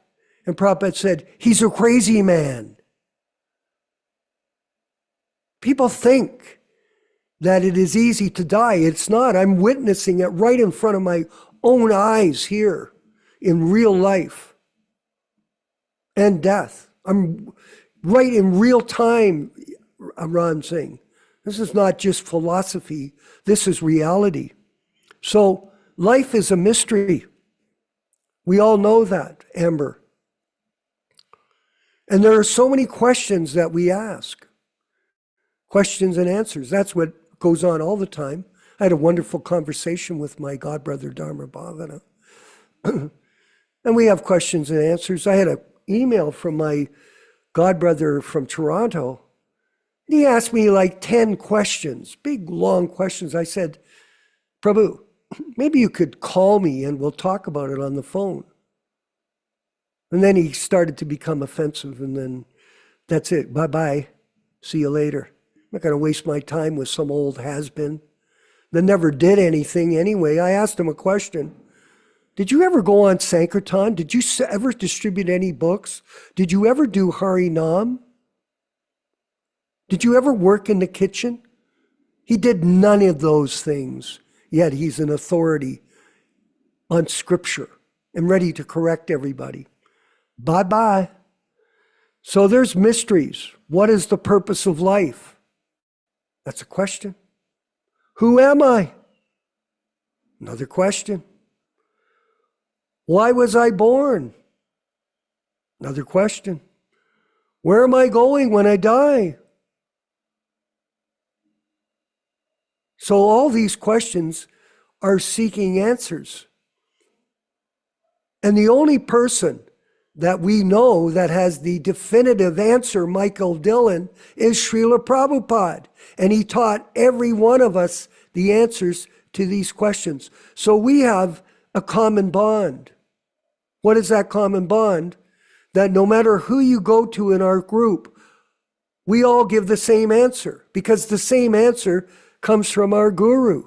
And Prabhupada said, he's a crazy man. People think that it is easy to die. It's not. I'm witnessing it right in front of my own eyes here in real life and death. I'm right in real time, Ron Singh. This is not just philosophy. This is reality. So life is a mystery. We all know that, Amber. And there are so many questions that we ask. Questions and answers. That's what goes on all the time. I had a wonderful conversation with my godbrother, Dharma Bhavana. And we have questions and answers. I had an email from my godbrother from Toronto. He asked me like 10 questions, big, long questions. I said, Prabhu, maybe you could call me and we'll talk about it on the phone. And then he started to become offensive, and then that's it. Bye-bye. See you later. I'm not going to waste my time with some old has-been that never did anything anyway. I asked him a question. Did you ever go on Sankirtan? Did you ever distribute any books? Did you ever do Hari Nam? Did you ever work in the kitchen? He did none of those things, yet he's an authority on scripture and ready to correct everybody. Bye-bye. So there's mysteries. What is the purpose of life? That's a question. Who am I? Another question. Why was I born? Another question. Where am I going when I die? So all these questions are seeking answers. And the only person that we know that has the definitive answer, Michael Dillon, is Srila Prabhupada. And he taught every one of us the answers to these questions. So we have a common bond. What is that common bond? That no matter who you go to in our group, we all give the same answer, because the same answer comes from our guru.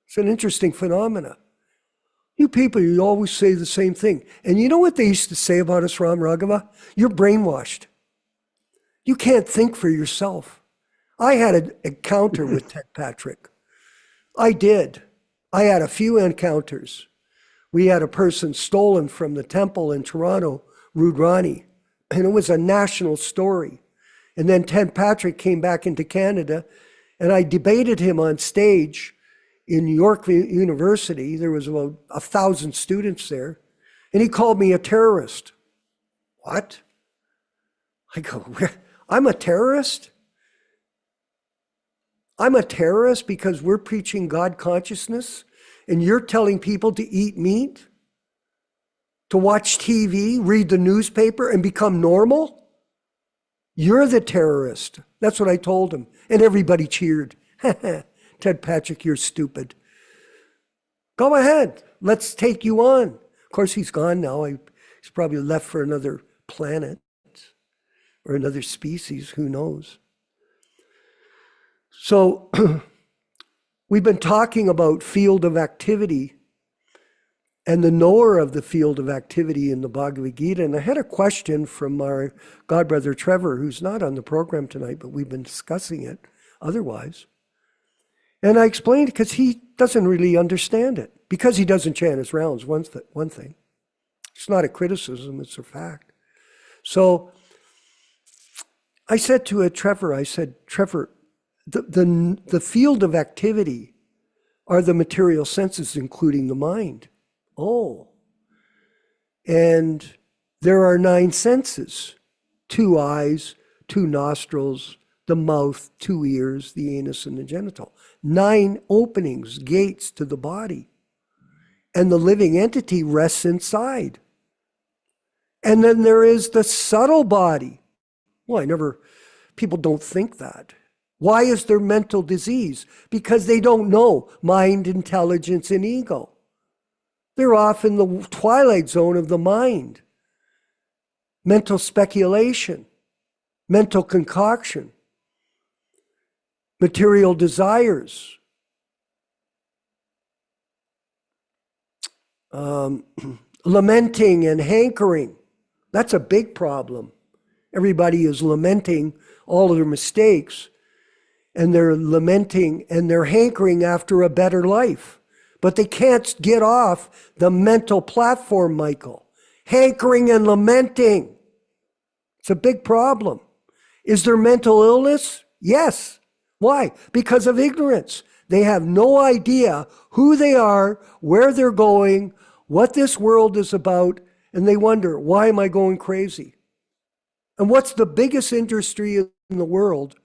It's an interesting phenomena. You people, you always say the same thing. And you know what they used to say about us, Ram Raghava? You're brainwashed. You can't think for yourself. I had an encounter with Ted Patrick. I did. I had a few encounters. We had a person stolen from the temple in Toronto, Rudrani, and it was a national story. And then Ted Patrick came back into Canada, and I debated him on stage in York University. There was about 1,000 students there, and he called me a terrorist. What? I go, I'm a terrorist? I'm a terrorist because we're preaching God consciousness, and you're telling people to eat meat, to watch TV, read the newspaper, and become normal? You're the terrorist. That's what I told him. And everybody cheered. Ted Patrick, you're stupid. Go ahead. Let's take you on. Of course, he's gone now. He's probably left for another planet or another species. Who knows? So we've been talking about field of activity and the knower of the field of activity in the Bhagavad Gita. And I had a question from our godbrother Trevor, who's not on the program tonight, but we've been discussing it otherwise. And I explained because he doesn't really understand it. Because he doesn't chant his rounds, one thing. It's not a criticism, it's a fact. So I said to Trevor, Trevor, the field of activity are the material senses, including the mind. Oh. And there are 9 senses: 2 eyes, 2 nostrils, the mouth, 2 ears, the anus, and the genital. 9 openings, gates to the body. And the living entity rests inside. And then there is the subtle body. Well, people don't think that. Why is there mental disease? Because they don't know mind, intelligence, and ego. They're off in the twilight zone of the mind. Mental speculation, mental concoction, material desires, lamenting and hankering. That's a big problem. Everybody is lamenting all of their mistakes, and they're lamenting and they're hankering after a better life. But they can't get off the mental platform, Michael. Hankering and lamenting. It's a big problem. Is there mental illness? Yes. Why? Because of ignorance. They have no idea who they are, where they're going, what this world is about, and they wonder, why am I going crazy? And what's the biggest industry in the world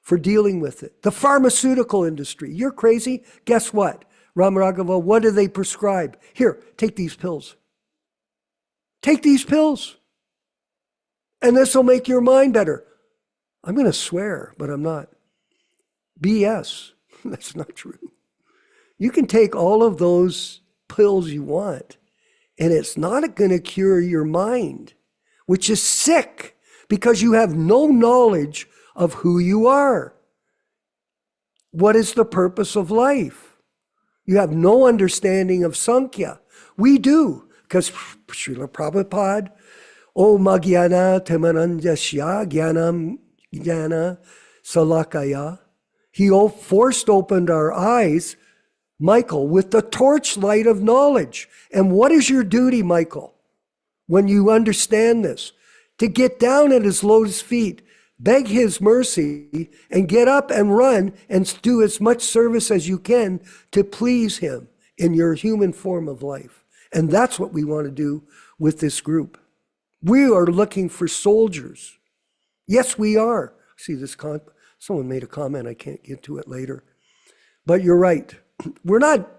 for dealing with it? The pharmaceutical industry. You're crazy? Guess what? Ram Raghava, what do they prescribe? Here, take these pills. Take these pills. And this will make your mind better. I'm going to swear, but I'm not. BS. That's not true. You can take all of those pills you want, and it's not going to cure your mind, which is sick because you have no knowledge of who you are. What is the purpose of life? You have no understanding of Sankhya. We do, because Srila Prabhupada, Om Magyana Timanandasya Jnanam Jnana Salakaya, he forced opened our eyes, Michael, with the torchlight of knowledge. And what is your duty, Michael, when you understand this? To get down at his lotus feet, beg his mercy, and get up and run and do as much service as you can to please him in your human form of life. And that's what we want to do with this group. We are looking for soldiers. Yes, we are. See this someone made a comment, I can't get to it later. But you're right. We're not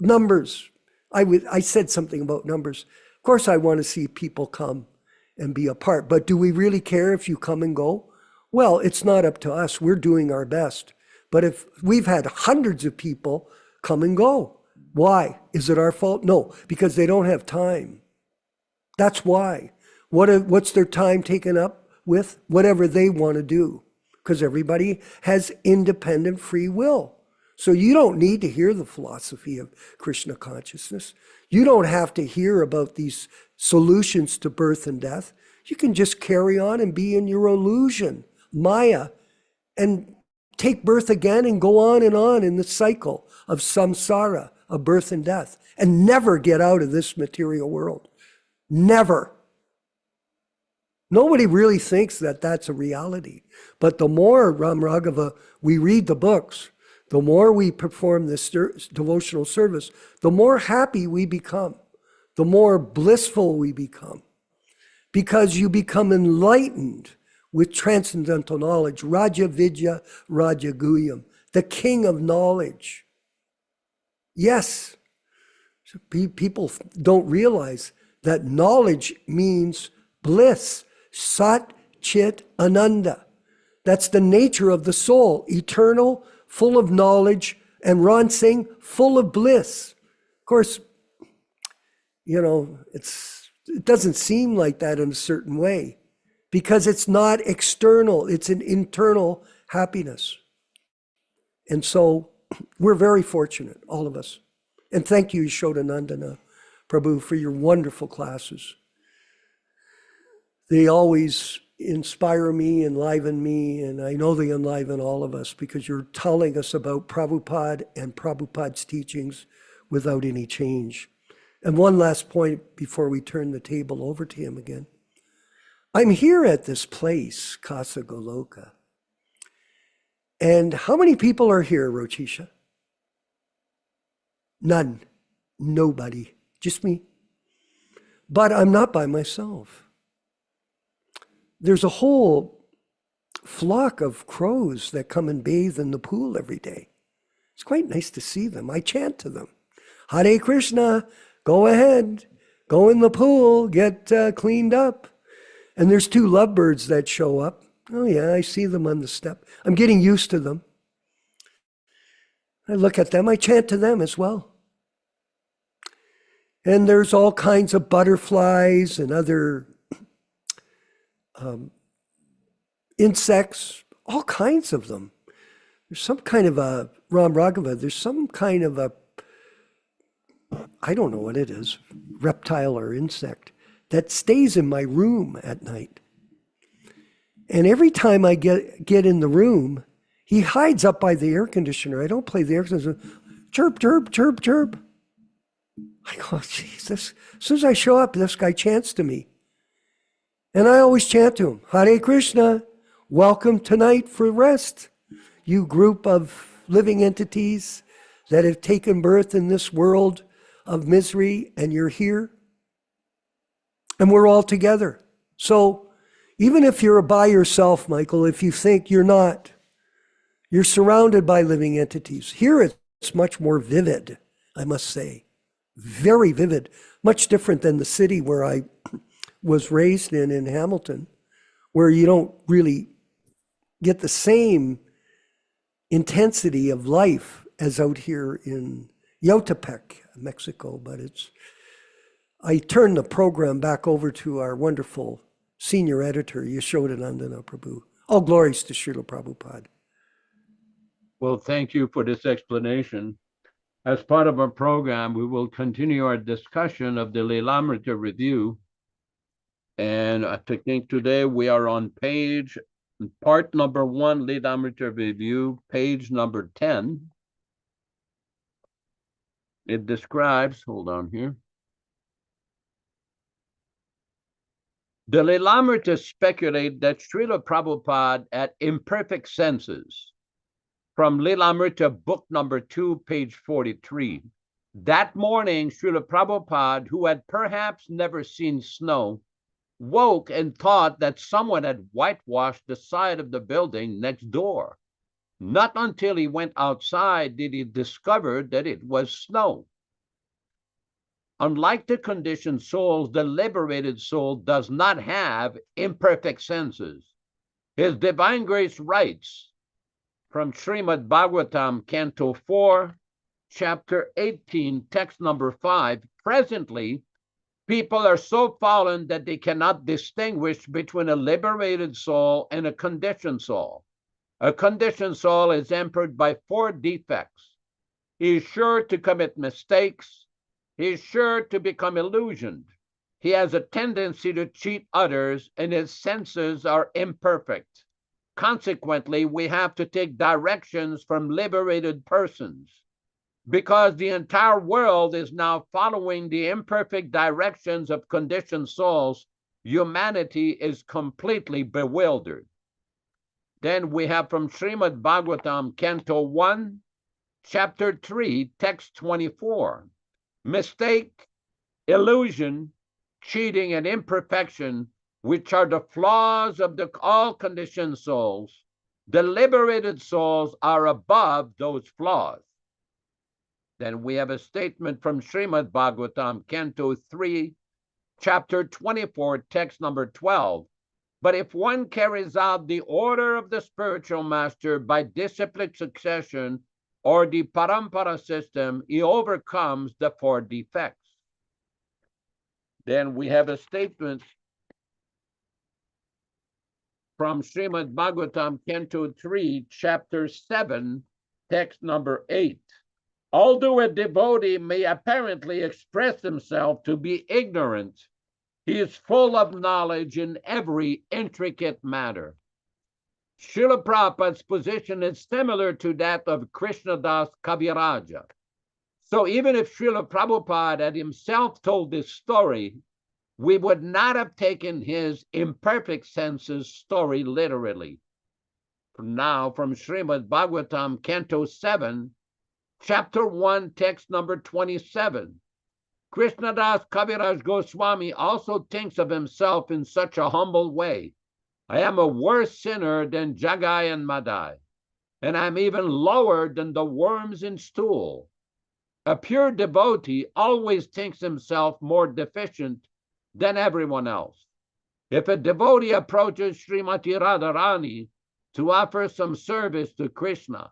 numbers. I said something about numbers. Of course, I want to see people come and be a part. But do we really care if you come and go? Well, it's not up to us. We're doing our best. But if we've had hundreds of people come and go, Why? Is it our fault? No, because they don't have time. That's why. What's their time taken up with? Whatever they want to do, because everybody has independent free will. So you don't need to hear the philosophy of Krishna consciousness. You don't have to hear about these solutions to birth and death. You can just carry on and be in your illusion, Maya, and take birth again and go on in the cycle of samsara, of birth and death, and never get out of this material world. Never. Nobody really thinks that that's a reality. But the more, Ram Raghava, we read the books, the more we perform this devotional service, the more happy we become, the more blissful we become. Because you become enlightened with transcendental knowledge, Raja Vidya Raja Guyam, the king of knowledge. Yes, people don't realize that knowledge means bliss, Sat Chit Ananda. That's the nature of the soul, eternal, full of knowledge, and Ron Singh, full of bliss. Of course, you know, it doesn't seem like that in a certain way because it's not external, it's an internal happiness. And so we're very fortunate, all of us. And thank you, Yashodanandana Prabhu, for your wonderful classes. They always inspire me, enliven me, and I know they enliven all of us because you're telling us about Prabhupada and Prabhupada's teachings without any change. And one last point before we turn the table over to him again. I'm here at this place, Casa Goloka. And how many people are here, Rochisha? None. Nobody. Just me. But I'm not by myself. There's a whole flock of crows that come and bathe in the pool every day. It's quite nice to see them. I chant to them. Hare Krishna, go ahead, go in the pool, get cleaned up. And there's 2 lovebirds that show up. Oh yeah, I see them on the step. I'm getting used to them. I look at them, I chant to them as well. And there's all kinds of butterflies and other insects, all kinds of them. There's some kind of a, Ram Raghava, there's some kind of a, I don't know what it is, reptile or insect that stays in my room at night. And every time I get in the room, he hides up by the air conditioner. I don't play the air conditioner. Chirp, chirp, chirp, chirp. I go, Jesus. As soon as I show up, this guy chants to me. And I always chant to him, Hare Krishna, welcome tonight for rest. You group of living entities that have taken birth in this world of misery, and you're here. And we're all together. So even if you're by yourself, Michael, if you think you're not, you're surrounded by living entities. Here it's much more vivid, I must say. Very vivid. Much different than the city where I was raised in Hamilton, where you don't really get the same intensity of life as out here in Yautepec, Mexico. But I turn the program back over to our wonderful senior editor, Yashodananda Prabhu. All glories to Srila Prabhupada. Well, thank you for this explanation. As part of our program, we will continue our discussion of the Lilamrita Review. And I think today we are on part number 1, Lilamrita Review, page number 10. It describes, hold on here. The Lilamrita speculate that Srila Prabhupada had imperfect senses. From Lilamrita, book number 2, page 43. That morning, Srila Prabhupada, who had perhaps never seen snow, woke and thought that someone had whitewashed the side of the building next door. Not until he went outside did he discover that it was snow. Unlike the conditioned souls, the liberated soul does not have imperfect senses. His Divine Grace writes from Srimad Bhagavatam, Canto 4, chapter 18, text number 5, presently, people are so fallen that they cannot distinguish between a liberated soul and a conditioned soul. A conditioned soul is hampered by 4 defects. He is sure to commit mistakes. He is sure to become illusioned. He has a tendency to cheat others, and his senses are imperfect. Consequently, we have to take directions from liberated persons. Because the entire world is now following the imperfect directions of conditioned souls, humanity is completely bewildered. Then we have from Srimad Bhagavatam, Canto 1, Chapter 3, Text 24. Mistake, illusion, cheating, and imperfection, which are the flaws of all conditioned souls, the liberated souls are above those flaws. Then we have a statement from Srimad Bhagavatam, Canto 3, Chapter 24, Text number 12. But if one carries out the order of the spiritual master by disciplic succession or the parampara system, he overcomes the 4 defects. Then we have a statement from Srimad Bhagavatam, Canto 3, Chapter 7, Text number 8. Although a devotee may apparently express himself to be ignorant, he is full of knowledge in every intricate matter. Srila Prabhupada's position is similar to that of Krishnadas Kaviraja. So even if Srila Prabhupada had himself told this story, we would not have taken his imperfect senses story literally. Now, from Srimad Bhagavatam, Canto 7, Chapter 1, Text number 27. Krishnadas Kaviraj Goswami also thinks of himself in such a humble way. I am a worse sinner than Jagai and Madai, and I'm even lower than the worms in stool. A pure devotee always thinks himself more deficient than everyone else. If a devotee approaches Srimati Radharani to offer some service to Krishna,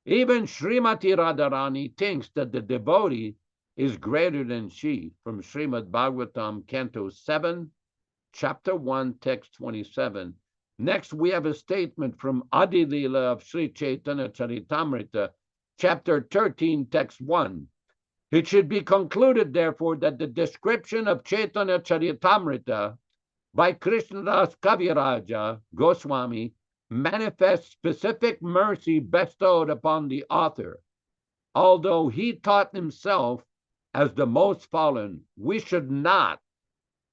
even Srimati Radharani thinks that the devotee is greater than she. From Srimad Bhagavatam, Canto 7, Chapter 1, Text 27. Next, we have a statement from Adi Lila of Sri Chaitanya Charitamrita, Chapter 13, Text 1. It should be concluded, therefore, that the description of Chaitanya Charitamrita by Krishnadas Kaviraja Goswami manifests specific mercy bestowed upon the author. Although he taught himself as the most fallen, we should not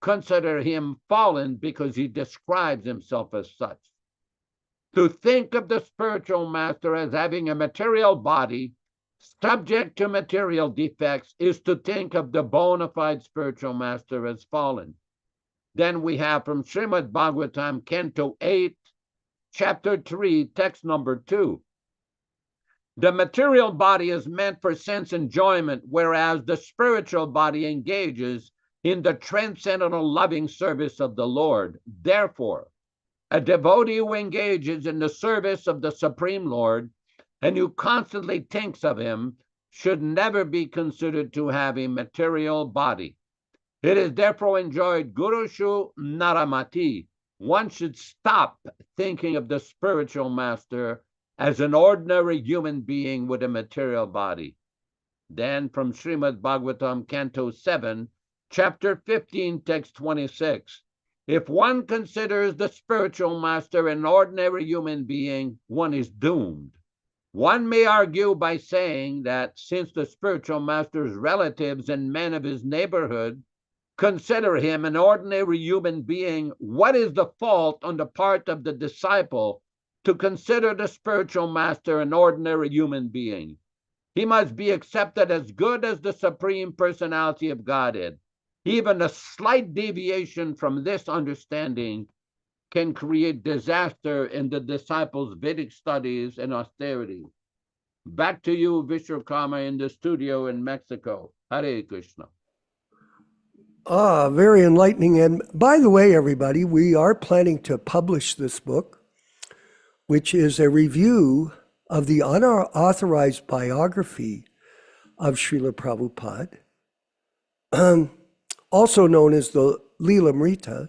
consider him fallen because he describes himself as such. To think of the spiritual master as having a material body subject to material defects is to think of the bona fide spiritual master as fallen. Then we have from Srimad Bhagavatam, Canto 8, Chapter 3, Text number 2. The material body is meant for sense enjoyment, whereas the spiritual body engages in the transcendental loving service of the Lord. Therefore, a devotee who engages in the service of the Supreme Lord and who constantly thinks of him should never be considered to have a material body. It is therefore enjoyed Gurushu Naramati. One should stop thinking of the spiritual master as an ordinary human being with a material body. Then from Srimad Bhagavatam, Canto 7, Chapter 15, Text 26. If one considers the spiritual master an ordinary human being, one is doomed. One may argue by saying that since the spiritual master's relatives and men of his neighborhood consider him an ordinary human being, what is the fault on the part of the disciple to consider the spiritual master an ordinary human being? He must be accepted as good as the Supreme Personality of Godhead. Even a slight deviation from this understanding can create disaster in the disciples' Vedic studies and austerity. Back to you, Vishwakarma, in the studio in Mexico. Hare Krishna. Very enlightening. And by the way, everybody, we are planning to publish this book, which is a review of the unauthorized biography of Srila Prabhupada, also known as the Lilamrita,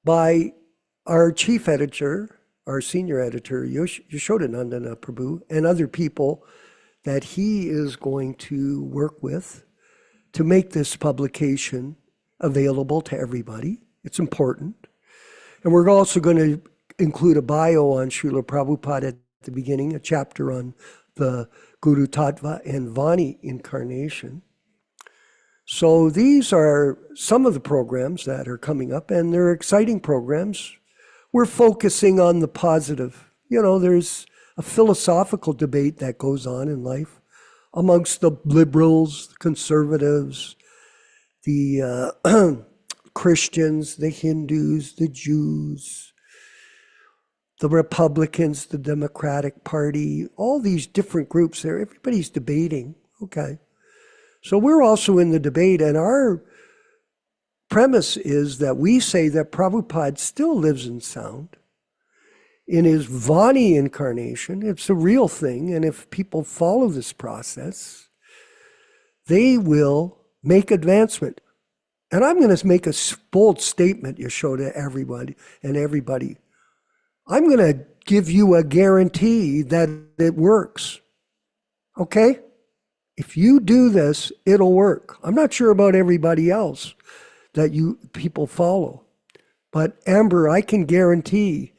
by our chief editor, our senior editor, Yashodanandana Prabhu, and other people that he is going to work with to make this publication available to everybody. It's important. And we're also going to include a bio on Srila Prabhupada at the beginning, a chapter on the Guru Tattva and Vani incarnation. So these are some of the programs that are coming up, and they're exciting programs. We're focusing on the positive. You know, there's a philosophical debate that goes on in life amongst the liberals, the conservatives, the Christians, the Hindus, the Jews, the Republicans, the Democratic Party, all these different groups there. Everybody's debating. Okay. So we're also in the debate, and our premise is that we say that Prabhupada still lives in sound in his Vani incarnation. It's a real thing, and if people follow this process, they will make advancement. And I'm going to make a bold statement, Yashoda, everybody. I'm going to give you a guarantee that it works. Okay? If you do this, it'll work. I'm not sure about everybody else that you people follow. But Amber, I can guarantee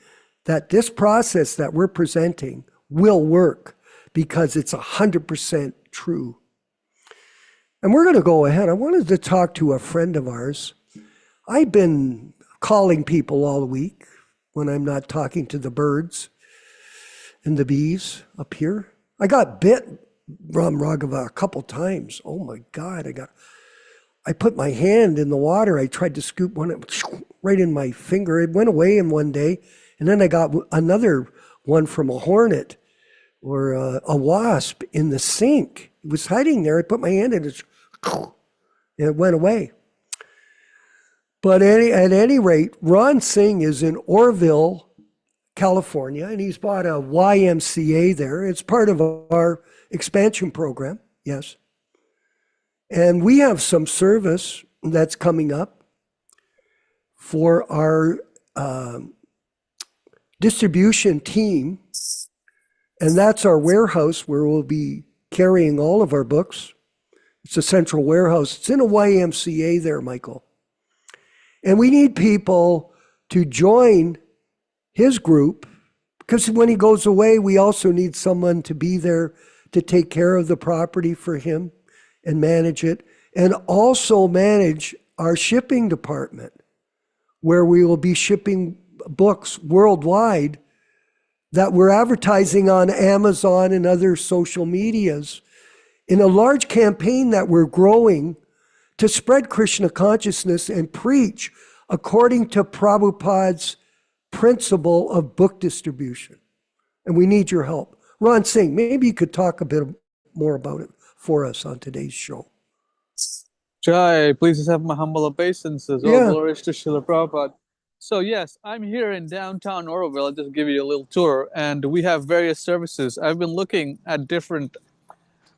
that this process that we're presenting will work because it's 100% true. And we're going to go ahead. I wanted to talk to a friend of ours. I've been calling people all week when I'm not talking to the birds and the bees up here. I got bit, Ram Raghava, a couple times. Oh my God, I put my hand in the water. I tried to scoop one right in my finger. It went away in one day. And then I got another one from a hornet or a wasp in the sink. It was hiding there. I put my hand in it, and it went away. But at any rate, Ron Singh is in Oroville, California, and he's bought a YMCA there. It's part of our expansion program, yes. And we have some service that's coming up for our distribution team, and that's our warehouse where we'll be carrying all of our books. It's a central warehouse. It's in a YMCA there, Michael. And we need people to join his group because when he goes away, we also need someone to be there to take care of the property for him and manage it, and also manage our shipping department where we will be shipping books worldwide that we're advertising on Amazon and other social medias in a large campaign that we're growing to spread Krishna consciousness and preach according to Prabhupada's principle of book distribution. And we need your help. Ron Singh, maybe you could talk a bit more about it for us on today's show. Jai, please accept my humble obeisances. All glories to Srila Prabhupada. So yes, I'm here in downtown Oroville. I'll just give you a little tour, and we have various services. I've been looking at different,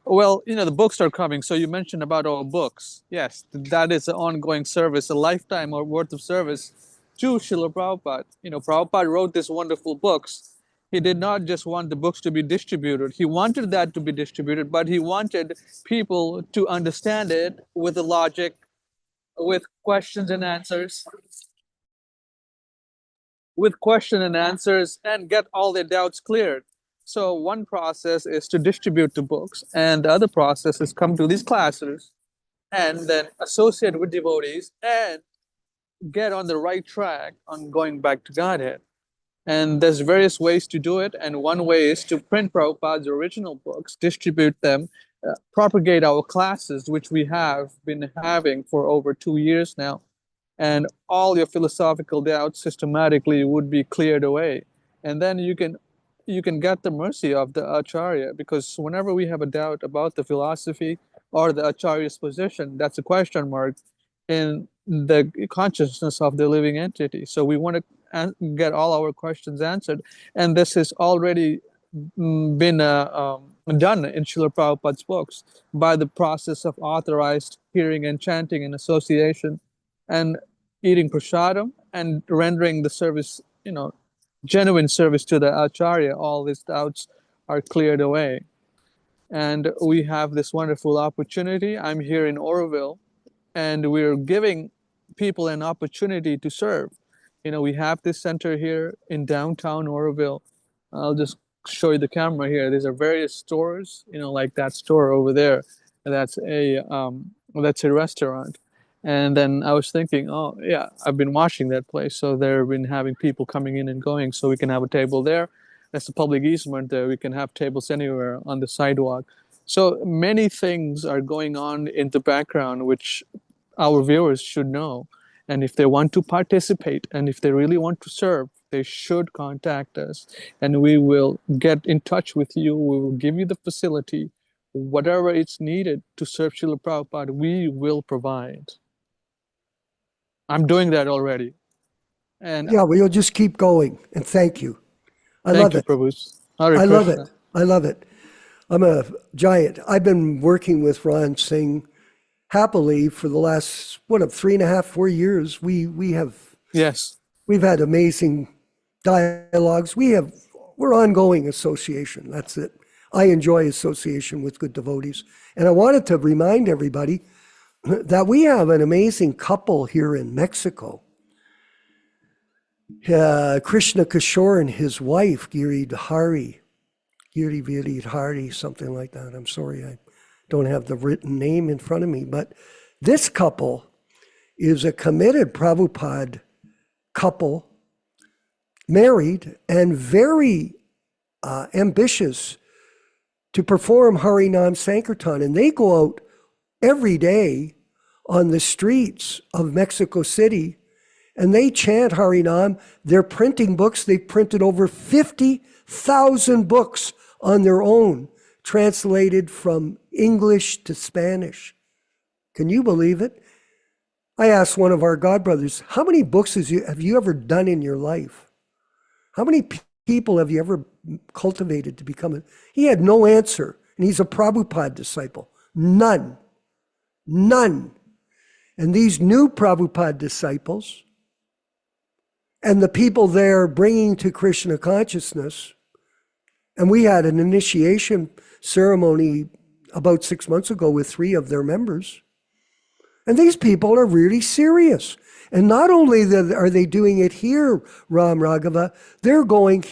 well, you know, the books are coming. So you mentioned about our books. Yes, that is an ongoing service, a lifetime or worth of service to Srila Prabhupada. You know, Prabhupada wrote these wonderful books. He did not just want the books to be distributed. He wanted that to be distributed, but he wanted people to understand it with the logic, with questions and answers, and get all their doubts cleared. So one process is to distribute the books, and the other process is come to these classes and then associate with devotees and get on the right track on going back to Godhead. And there's various ways to do it. And one way is to print Prabhupada's original books, distribute them, propagate our classes, which we have been having for over 2 years now. And all your philosophical doubts systematically would be cleared away. And then you can get the mercy of the Acharya, because whenever we have a doubt about the philosophy or the Acharya's position, that's a question mark in the consciousness of the living entity. So we want to get all our questions answered. And this is already been done in Srila Prabhupada's books by the process of authorized hearing and chanting and association and eating prasadam and rendering the service, genuine service to the Acharya. All these doubts are cleared away. And we have this wonderful opportunity. I'm here in Oroville, and we're giving people an opportunity to serve. We have this center here in downtown Oroville. I'll just show you the camera here. These are various stores, like that store over there. That's a restaurant. And then I was thinking, oh yeah, I've been watching that place. So they've been having people coming in and going, so we can have a table there. That's a public easement there. We can have tables anywhere on the sidewalk. So many things are going on in the background, which our viewers should know. And if they want to participate and if they really want to serve, they should contact us, and we will get in touch with you. We will give you the facility. Whatever it's needed to serve Srila Prabhupada, we will provide. I'm doing that already. And Yeah, we'll just keep going. And thank you. I thank love you, it. Prabhu. I love it. I love it. I'm a giant. I've been working with Ron Singh happily for the last 3.5, 4 years. Yes. We've had amazing dialogues. We're ongoing association. That's it. I enjoy association with good devotees. And I wanted to remind everybody that we have an amazing couple here in Mexico. Krishna Kishore and his wife, Giridhari, something like that. I'm sorry, I don't have the written name in front of me. But this couple is a committed Prabhupada couple, married and very ambitious to perform Harinam Sankirtan. And they go out every day on the streets of Mexico City and they chant Harinam. They're printing books. They've printed over 50,000 books on their own, translated from English to Spanish. Can you believe it? I asked one of our godbrothers, how many books have you ever done in your life? How many people have you ever cultivated to become He had no answer, and he's a Prabhupada disciple. None. And these new Prabhupada disciples and the people there bringing to Krishna consciousness, and we had an initiation ceremony about 6 months ago with 3 of their members. And these people are really serious. And not only are they doing it here, Ram Raghava, they're going,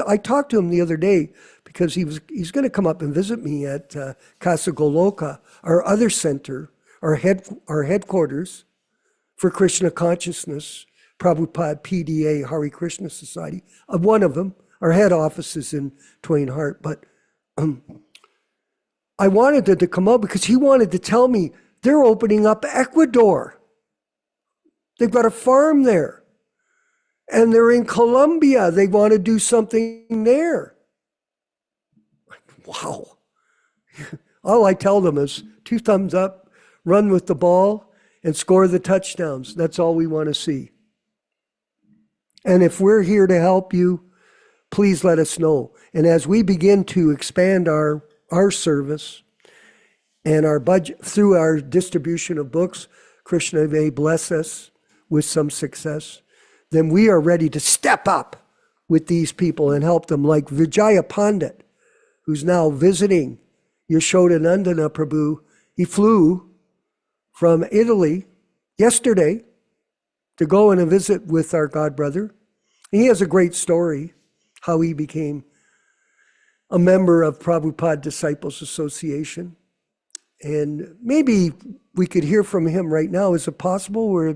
I talked to him the other day because he's going to come up and visit me at Casa Goloka, our other center, our headquarters for Krishna Consciousness, Prabhupada PDA, Hare Krishna Society. One of them, our head office is in Twain Harte. But I wanted it to come up because he wanted to tell me they're opening up Ecuador. They've got a farm there. And they're in Colombia. They want to do something there. Wow. All I tell them is 2 thumbs up, run with the ball, and score the touchdowns. That's all we want to see. And if we're here to help you, please let us know. And as we begin to expand our service and our budget through our distribution of books, Krishna may bless us with some success, then we are ready to step up with these people and help them, like Vijaya Pandit, who's now visiting Yashodanandana Prabhu. He flew from Italy yesterday to go on a visit with our godbrother. He has a great story, how he became a member of Prabhupada Disciples Association. And maybe we could hear from him right now. Is it possible,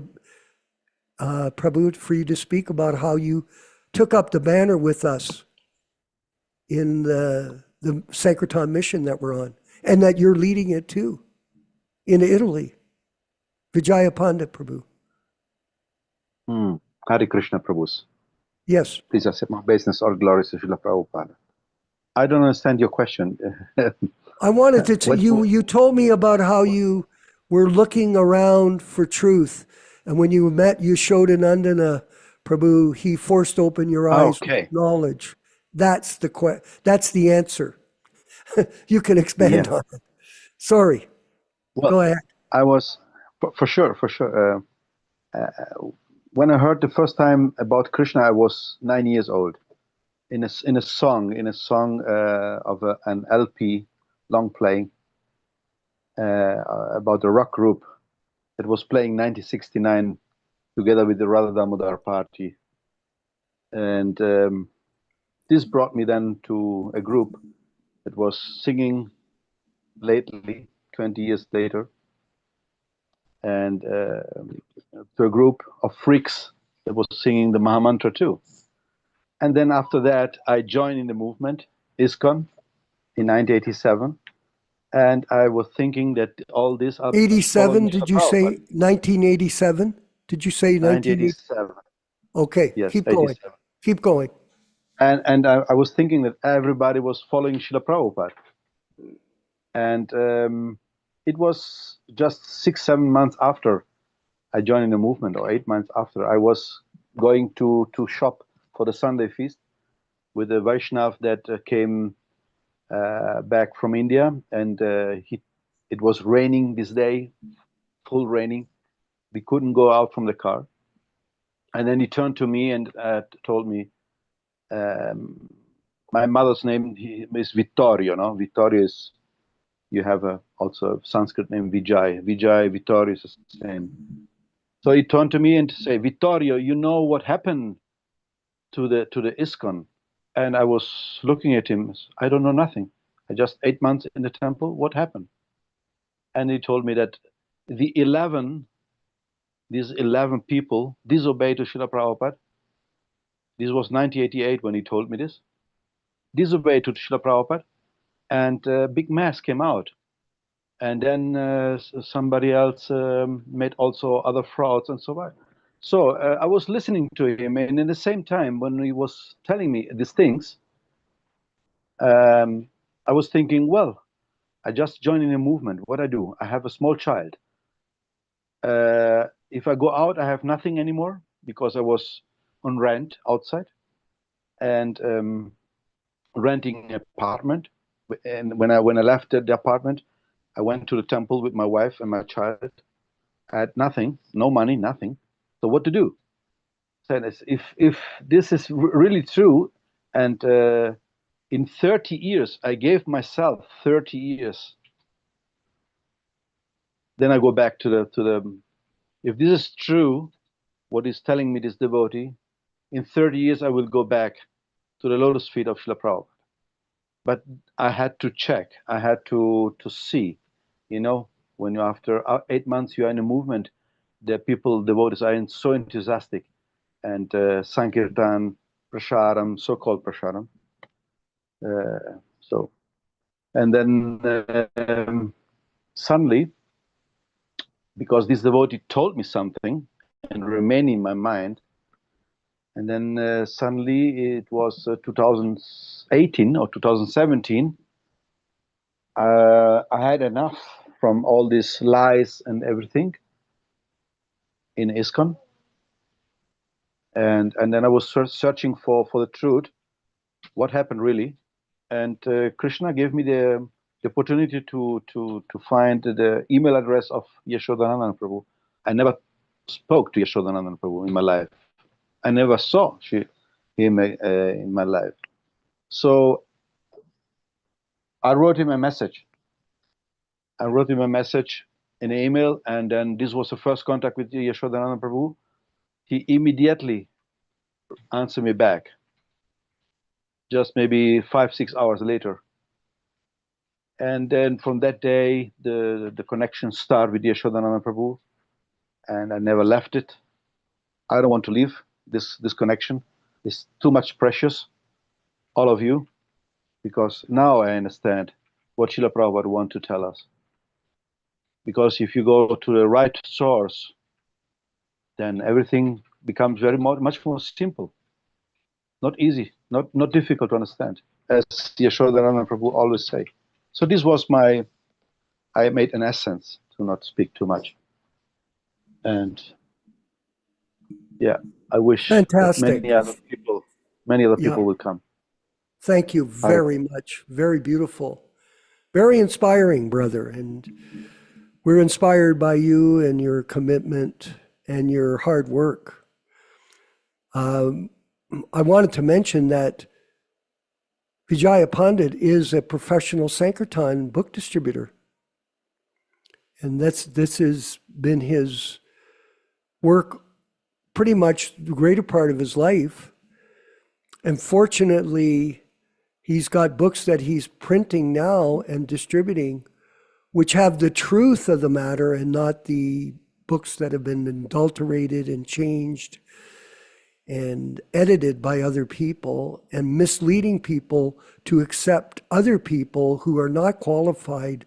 Prabhu, for you to speak about how you took up the banner with us in the Sankirtan mission that we're on, and that you're leading it too in Italy? Vijaya Pandit Prabhu. Hare Krishna Prabhus. Yes. Please accept my obeisance. All glories to Srila Prabhupada. I don't understand your question. I wanted to, you told me about how you were looking around for truth. And when you met Yashodanandana Prabhu, he forced open your eyes with knowledge. That's the answer. You can expand Yeah. on it. Sorry. Well, Go ahead. I was for sure. When I heard the first time about Krishna, I was 9 years old. In a song of an LP, long playing, about a rock group that was playing 1969 together with the Radha Damodar Party, and this brought me then to a group that was singing lately, 20 years later, and to a group of freaks that was singing the Mahamantra too. And then after that, I joined in the movement, ISKCON, in 1987. And I was thinking that all this are 87, did you say 1987? Did you say 1987? 1987? Okay, Yes, keep going. 87. Keep going. And I was thinking that everybody was following Srila Prabhupada. And it was just 6-7 months after I joined in the movement, or 8 months after, I was going to shop for the Sunday feast with a Vaishnav that came back from India, and it was raining this day, full raining. We couldn't go out from the car. And then he turned to me and told me, my mother's name is Vittorio, no? Vittorio is, you have also a Sanskrit name, Vijay. Vijay, Vittorio is the same. So he turned to me and say, Vittorio, you know what happened to the ISKCON? And I was looking at him, I don't know nothing. I just 8 months in the temple, what happened? And he told me that these 11 people disobeyed to Srila Prabhupada. This was 1988 when he told me this. Disobeyed to Srila Prabhupada, and a big mess came out. And then somebody else made also other frauds and so on. So I was listening to him, and at the same time, when he was telling me these things, I was thinking, well, I just joined in a movement. What I do? I have a small child. If I go out, I have nothing anymore because I was on rent outside and renting an apartment. And when I left the apartment, I went to the temple with my wife and my child. I had nothing, no money, nothing. So what to do? So if this is really true, and in 30 years, I gave myself 30 years. Then I go back to the. If this is true, what is telling me this devotee, in 30 years I will go back to the lotus feet of Srila Prabhupada. But I had to check. I had to see. You know, when you after 8 months you are in a movement, the people, devotees are so enthusiastic, and Sankirtan, Prasharam, so-called Prasharam. And then suddenly, because this devotee told me something and remained in my mind, and then suddenly it was 2018 or 2017, I had enough from all these lies and everything in ISKCON. And then I was searching for the truth, what happened really. And Krishna gave me the opportunity to find the email address of Yashodananda Prabhu. I never spoke to Yashodananda Prabhu in my life. I never saw him in my life. So I wrote him a message. I wrote him a message in an email, and then this was the first contact with Yashodananda Prabhu. He immediately answered me back, just maybe 5-6 hours later. And then from that day, the connection started with Yashodananda Prabhu, and I never left it. I don't want to leave this connection. It's too much precious, all of you, because now I understand what Srila Prabhupada wants to tell us. Because if you go to the right source, then everything becomes much more simple. Not easy, not difficult to understand, as Yashodananda Prabhu always say. So this was I made an essence to not speak too much. And yeah, I wish that Fantastic. many other people will come. Thank you very much. Very beautiful. Very inspiring, brother. And we're inspired by you and your commitment and your hard work. I wanted to mention that Vijaya Pandit is a professional Sankirtan book distributor. And this has been his work pretty much the greater part of his life. And fortunately, he's got books that he's printing now and distributing, which have the truth of the matter and not the books that have been adulterated and changed and edited by other people and misleading people to accept other people who are not qualified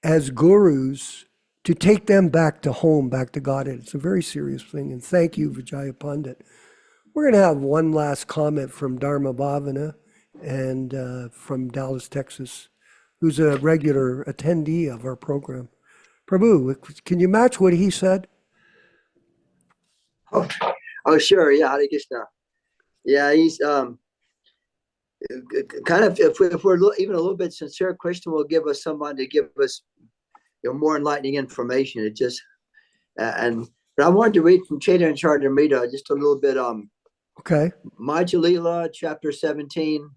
as gurus to take them back to home, back to Godhead. It's a very serious thing. And thank you, Vijaya Pandit. We're going to have one last comment from Dharma Bhavana and from Dallas, Texas, who's a regular attendee of our program. Prabhu, can you match what he said? Oh, sure. Yeah, Hare Krishna. Yeah, he's kind of, if we're even a little bit sincere, Krishna will give us someone to give us more enlightening information. It just, but I wanted to read from Chaitanya Charitamrita just a little bit. Okay. Majja chapter 17,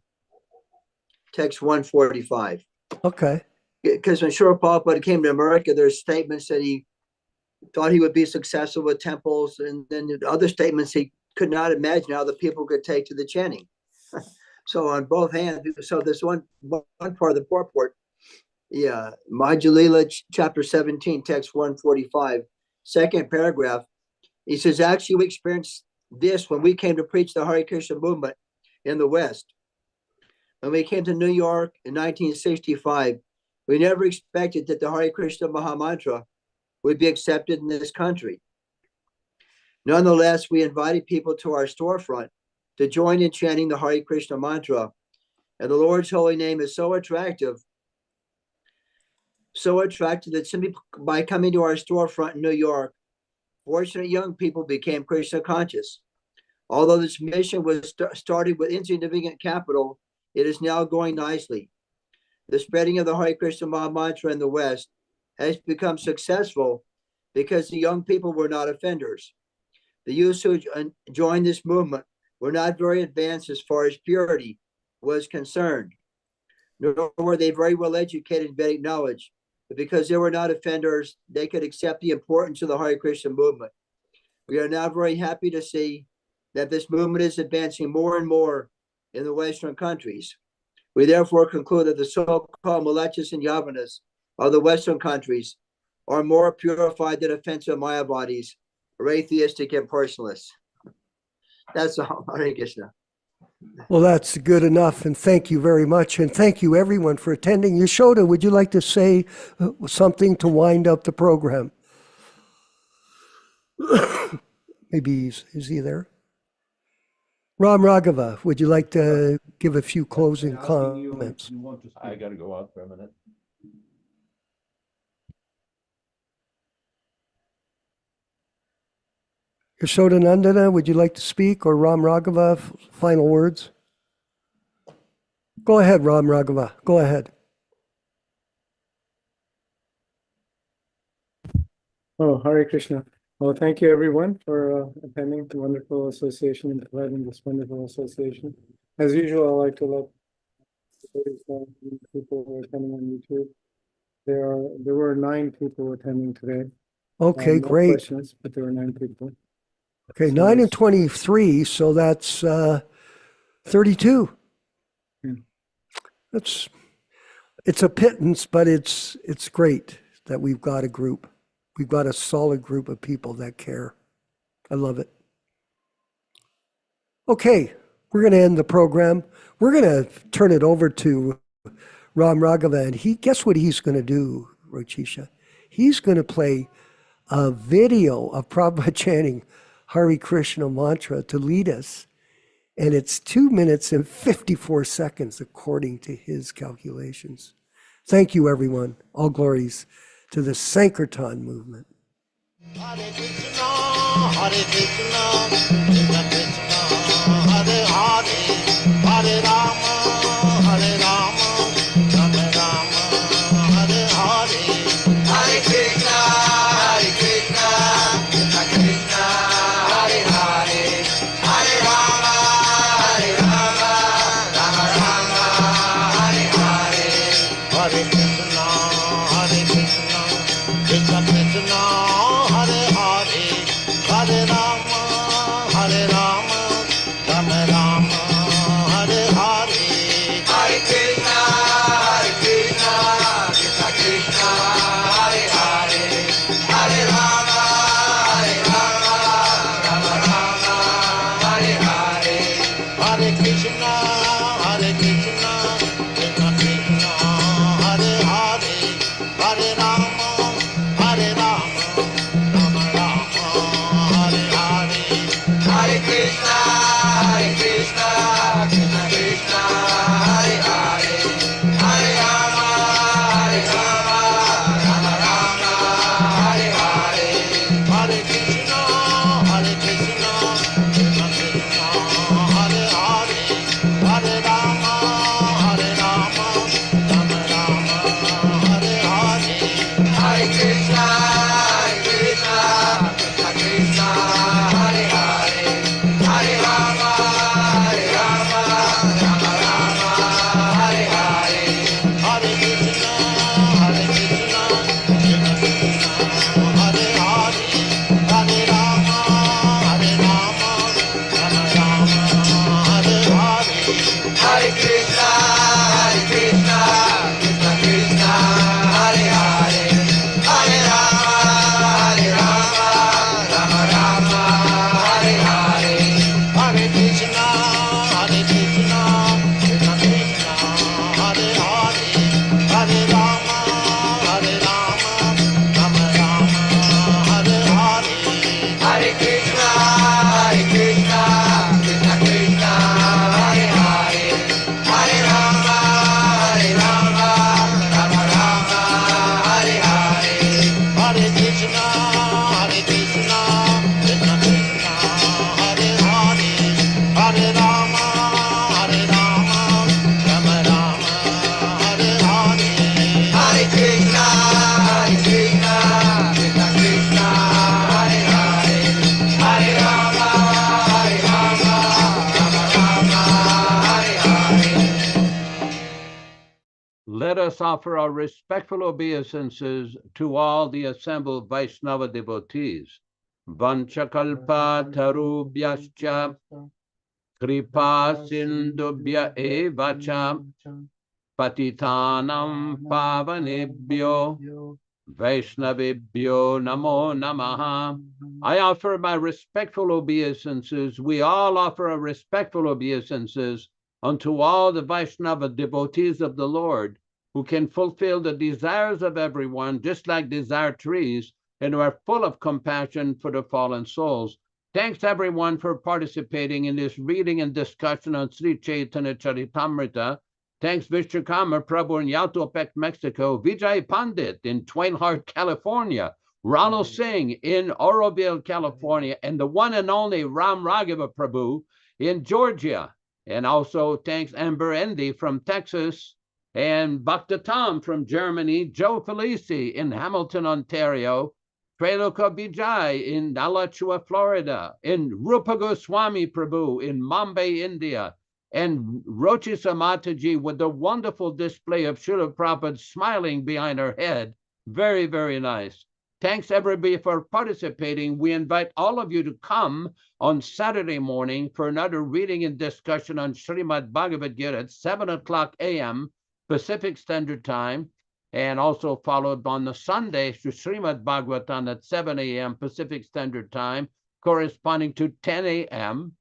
text 145. Okay. Because when Srila Prabhupada came to America, there's statements that he thought he would be successful with temples, and then other statements he could not imagine how the people could take to the chanting. So on both hands, so this one part of the purport, yeah, Majja chapter 17, text 145, second paragraph, he says, actually, we experienced this when we came to preach the Hare Krishna movement in the West. When we came to New York in 1965, we never expected that the Hare Krishna Mahamantra would be accepted in this country. Nonetheless, we invited people to our storefront to join in chanting the Hare Krishna mantra. And the Lord's holy name is so attractive that simply by coming to our storefront in New York, fortunate young people became Krishna conscious. Although this mission was started with insignificant capital, it is now going nicely. The spreading of the Hare Krishna Mahamantra in the West has become successful because the young people were not offenders. The youths who joined this movement were not very advanced as far as purity was concerned, nor were they very well educated in Vedic knowledge. But because they were not offenders, they could accept the importance of the Hare Krishna movement. We are now very happy to see that this movement is advancing more and more in the Western countries. We therefore conclude that the so-called Malechas and Yavanas of the Western countries are more purified than offensive Mayavadis or atheistic impersonalists. That's all. Hare Krishna. Well, that's good enough. And thank you very much. And thank you, everyone, for attending. Yashoda, would you like to say something to wind up the program? Maybe is he there? Ram Raghava, would you like to give a few closing comments? I got to go out for a minute. Yashoda Nandana, would you like to speak? Or Ram Raghava, final words? Go ahead, Ram Raghava. Go ahead. Oh, Hare Krishna. Well, thank you everyone for attending the wonderful association and providing this wonderful association. As usual, I like to let people who are attending on YouTube. There were 9 people attending today. Okay, no great. Questions, but there were 9 people. Okay, So 9 and 23, so that's 32. Yeah. It's a pittance, but it's great that we've got a group. We've got a solid group of people that care. I love it. Okay, we're going to end the program. We're going to turn it over to Ram Raghava, and guess what he's going to do, Rochisha? He's going to play a video of Prabhupada chanting Hare Krishna mantra to lead us. And it's 2 minutes and 54 seconds according to his calculations. Thank you, everyone. All glories to the Sankirtan movement. Hare Krishna, Hare Krishna, Krishna Krishna, Hare Hare, Hare Rama. Hare Krishna, Hare Krishna, Krishna Krishna, Hare Hare, Hare Rama, Hare Rama, Rama Rama, Hare Hare. Hare Krishna, Krishna Krishna, Hare Hare, Hare Rama, Rama Rama, Hare Hare. Hare Krishna, Krishna Krishna, Hare Hare, Hare Rama, Rama Rama, Hare Hare. Hare Krishna, Krishna Krishna, Hare Hare, Hare Rama, Rama Rama, Hare Hare. Hare Krishna, Krishna Krishna, Hare Hare, Hare Rama, Rama Rama, Hare Hare. Hare Krishna, Krishna Krishna, Hare Hare, Hare Rama, Rama Rama, Hare Hare. Hare Krishna, Krishna Krishna, Hare Hare, Hare Rama, Rama Rama, Hare Hare. Hare Krishna, Krishna Krishna, Hare Hare, Hare Rama, Rama Rama, Hare Hare. Hare Krishna, Krishna Krishna, Hare Hare, Hare Rama, Rama Rama, Hare Hare. Hare Krishna, Krishna Krishna, Hare Hare, Hare Rama, Rama Rama, Hare Hare. Let us offer our respectful obeisances to all the assembled Vaishnava devotees. Vanchakalpa tarubhyascha kripa sindubhya evacha patitanam pavanebhyo Vaishnavibhyo namo namaha. I offer my respectful obeisances. We all offer our respectful obeisances unto all the Vaishnava devotees of the Lord, who can fulfill the desires of everyone, just like desire trees, and who are full of compassion for the fallen souls. Thanks everyone for participating in this reading and discussion on Sri Chaitanya Charitamrita. Thanks Vishwakarma Prabhu in Yautepec, Mexico, Vijay Pandit in Twain Harte, California, Ronald Singh in Oroville, California, and the one and only Ram Raghava Prabhu in Georgia. And also thanks Amber Endy from Texas, and Bhakta Tom from Germany, Joe Felici in Hamilton, Ontario, Treloka Vijay in Alachua, Florida, and Rupa Goswami Prabhu in Mumbai, India, and Rochisa Mataji with the wonderful display of Srila Prabhupada smiling behind her head. Very, very nice. Thanks everybody for participating. We invite all of you to come on Saturday morning for another reading and discussion on Srimad Bhagavad Gita at 7:00 a.m. Pacific Standard Time, and also followed on the Sunday to Srimad Bhagavatam at 7 a.m. Pacific Standard Time, corresponding to 10 a.m.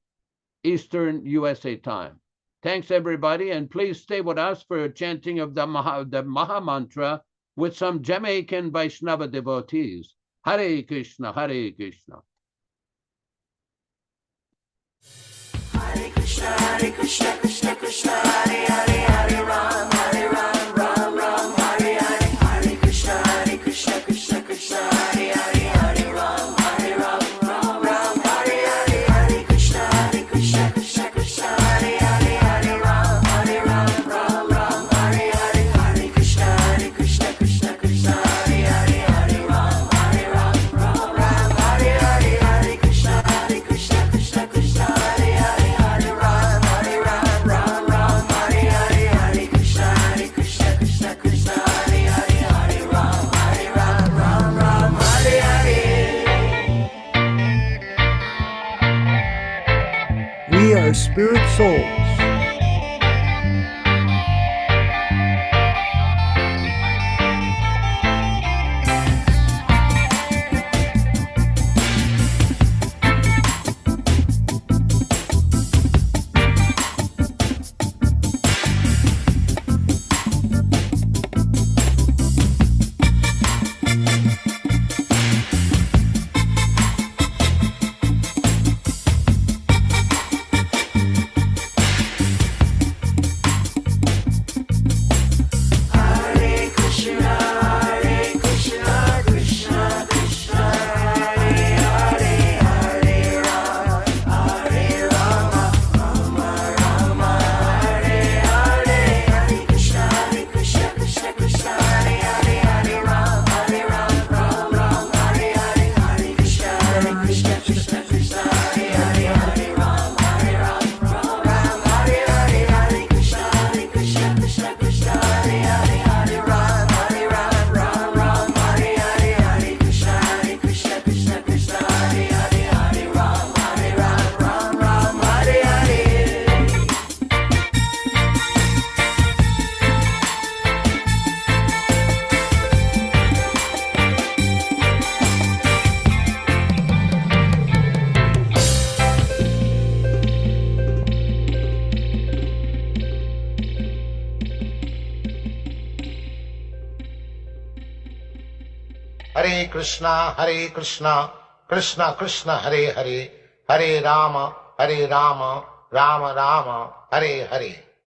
Eastern USA time. Thanks everybody, and please stay with us for a chanting of the Maha Mantra with some Jamaican Vaishnava devotees. Hare Krishna, Hare Krishna. Hare Krishna, Krishna Krishna, Hare Hare, Hare Ram, Ram Ram, Hare Hare. Hare Krishna, Krishna Krishna, Hare Hare, Hare Ram, Ram Ram, Hare Hare. Hare Krishna, Krishna Krishna, Hare Hare, Hare Ram, Ram Hare Hare. Hare Krishna, Krishna Krishna, Hare Hare, Hare Ram, Ram Hare Hare. Hare Krishna, Krishna Krishna, Hare Hare, Hare Ram, Ram Hare Hare. Hare Krishna, Krishna Krishna, Hare Hare, Hare Ram, Ram Hare Hare. We are spirit souls. Hare Krishna, Krishna Krishna, Hare Hare, Hare Rama, Rama Rama, Hare Hare.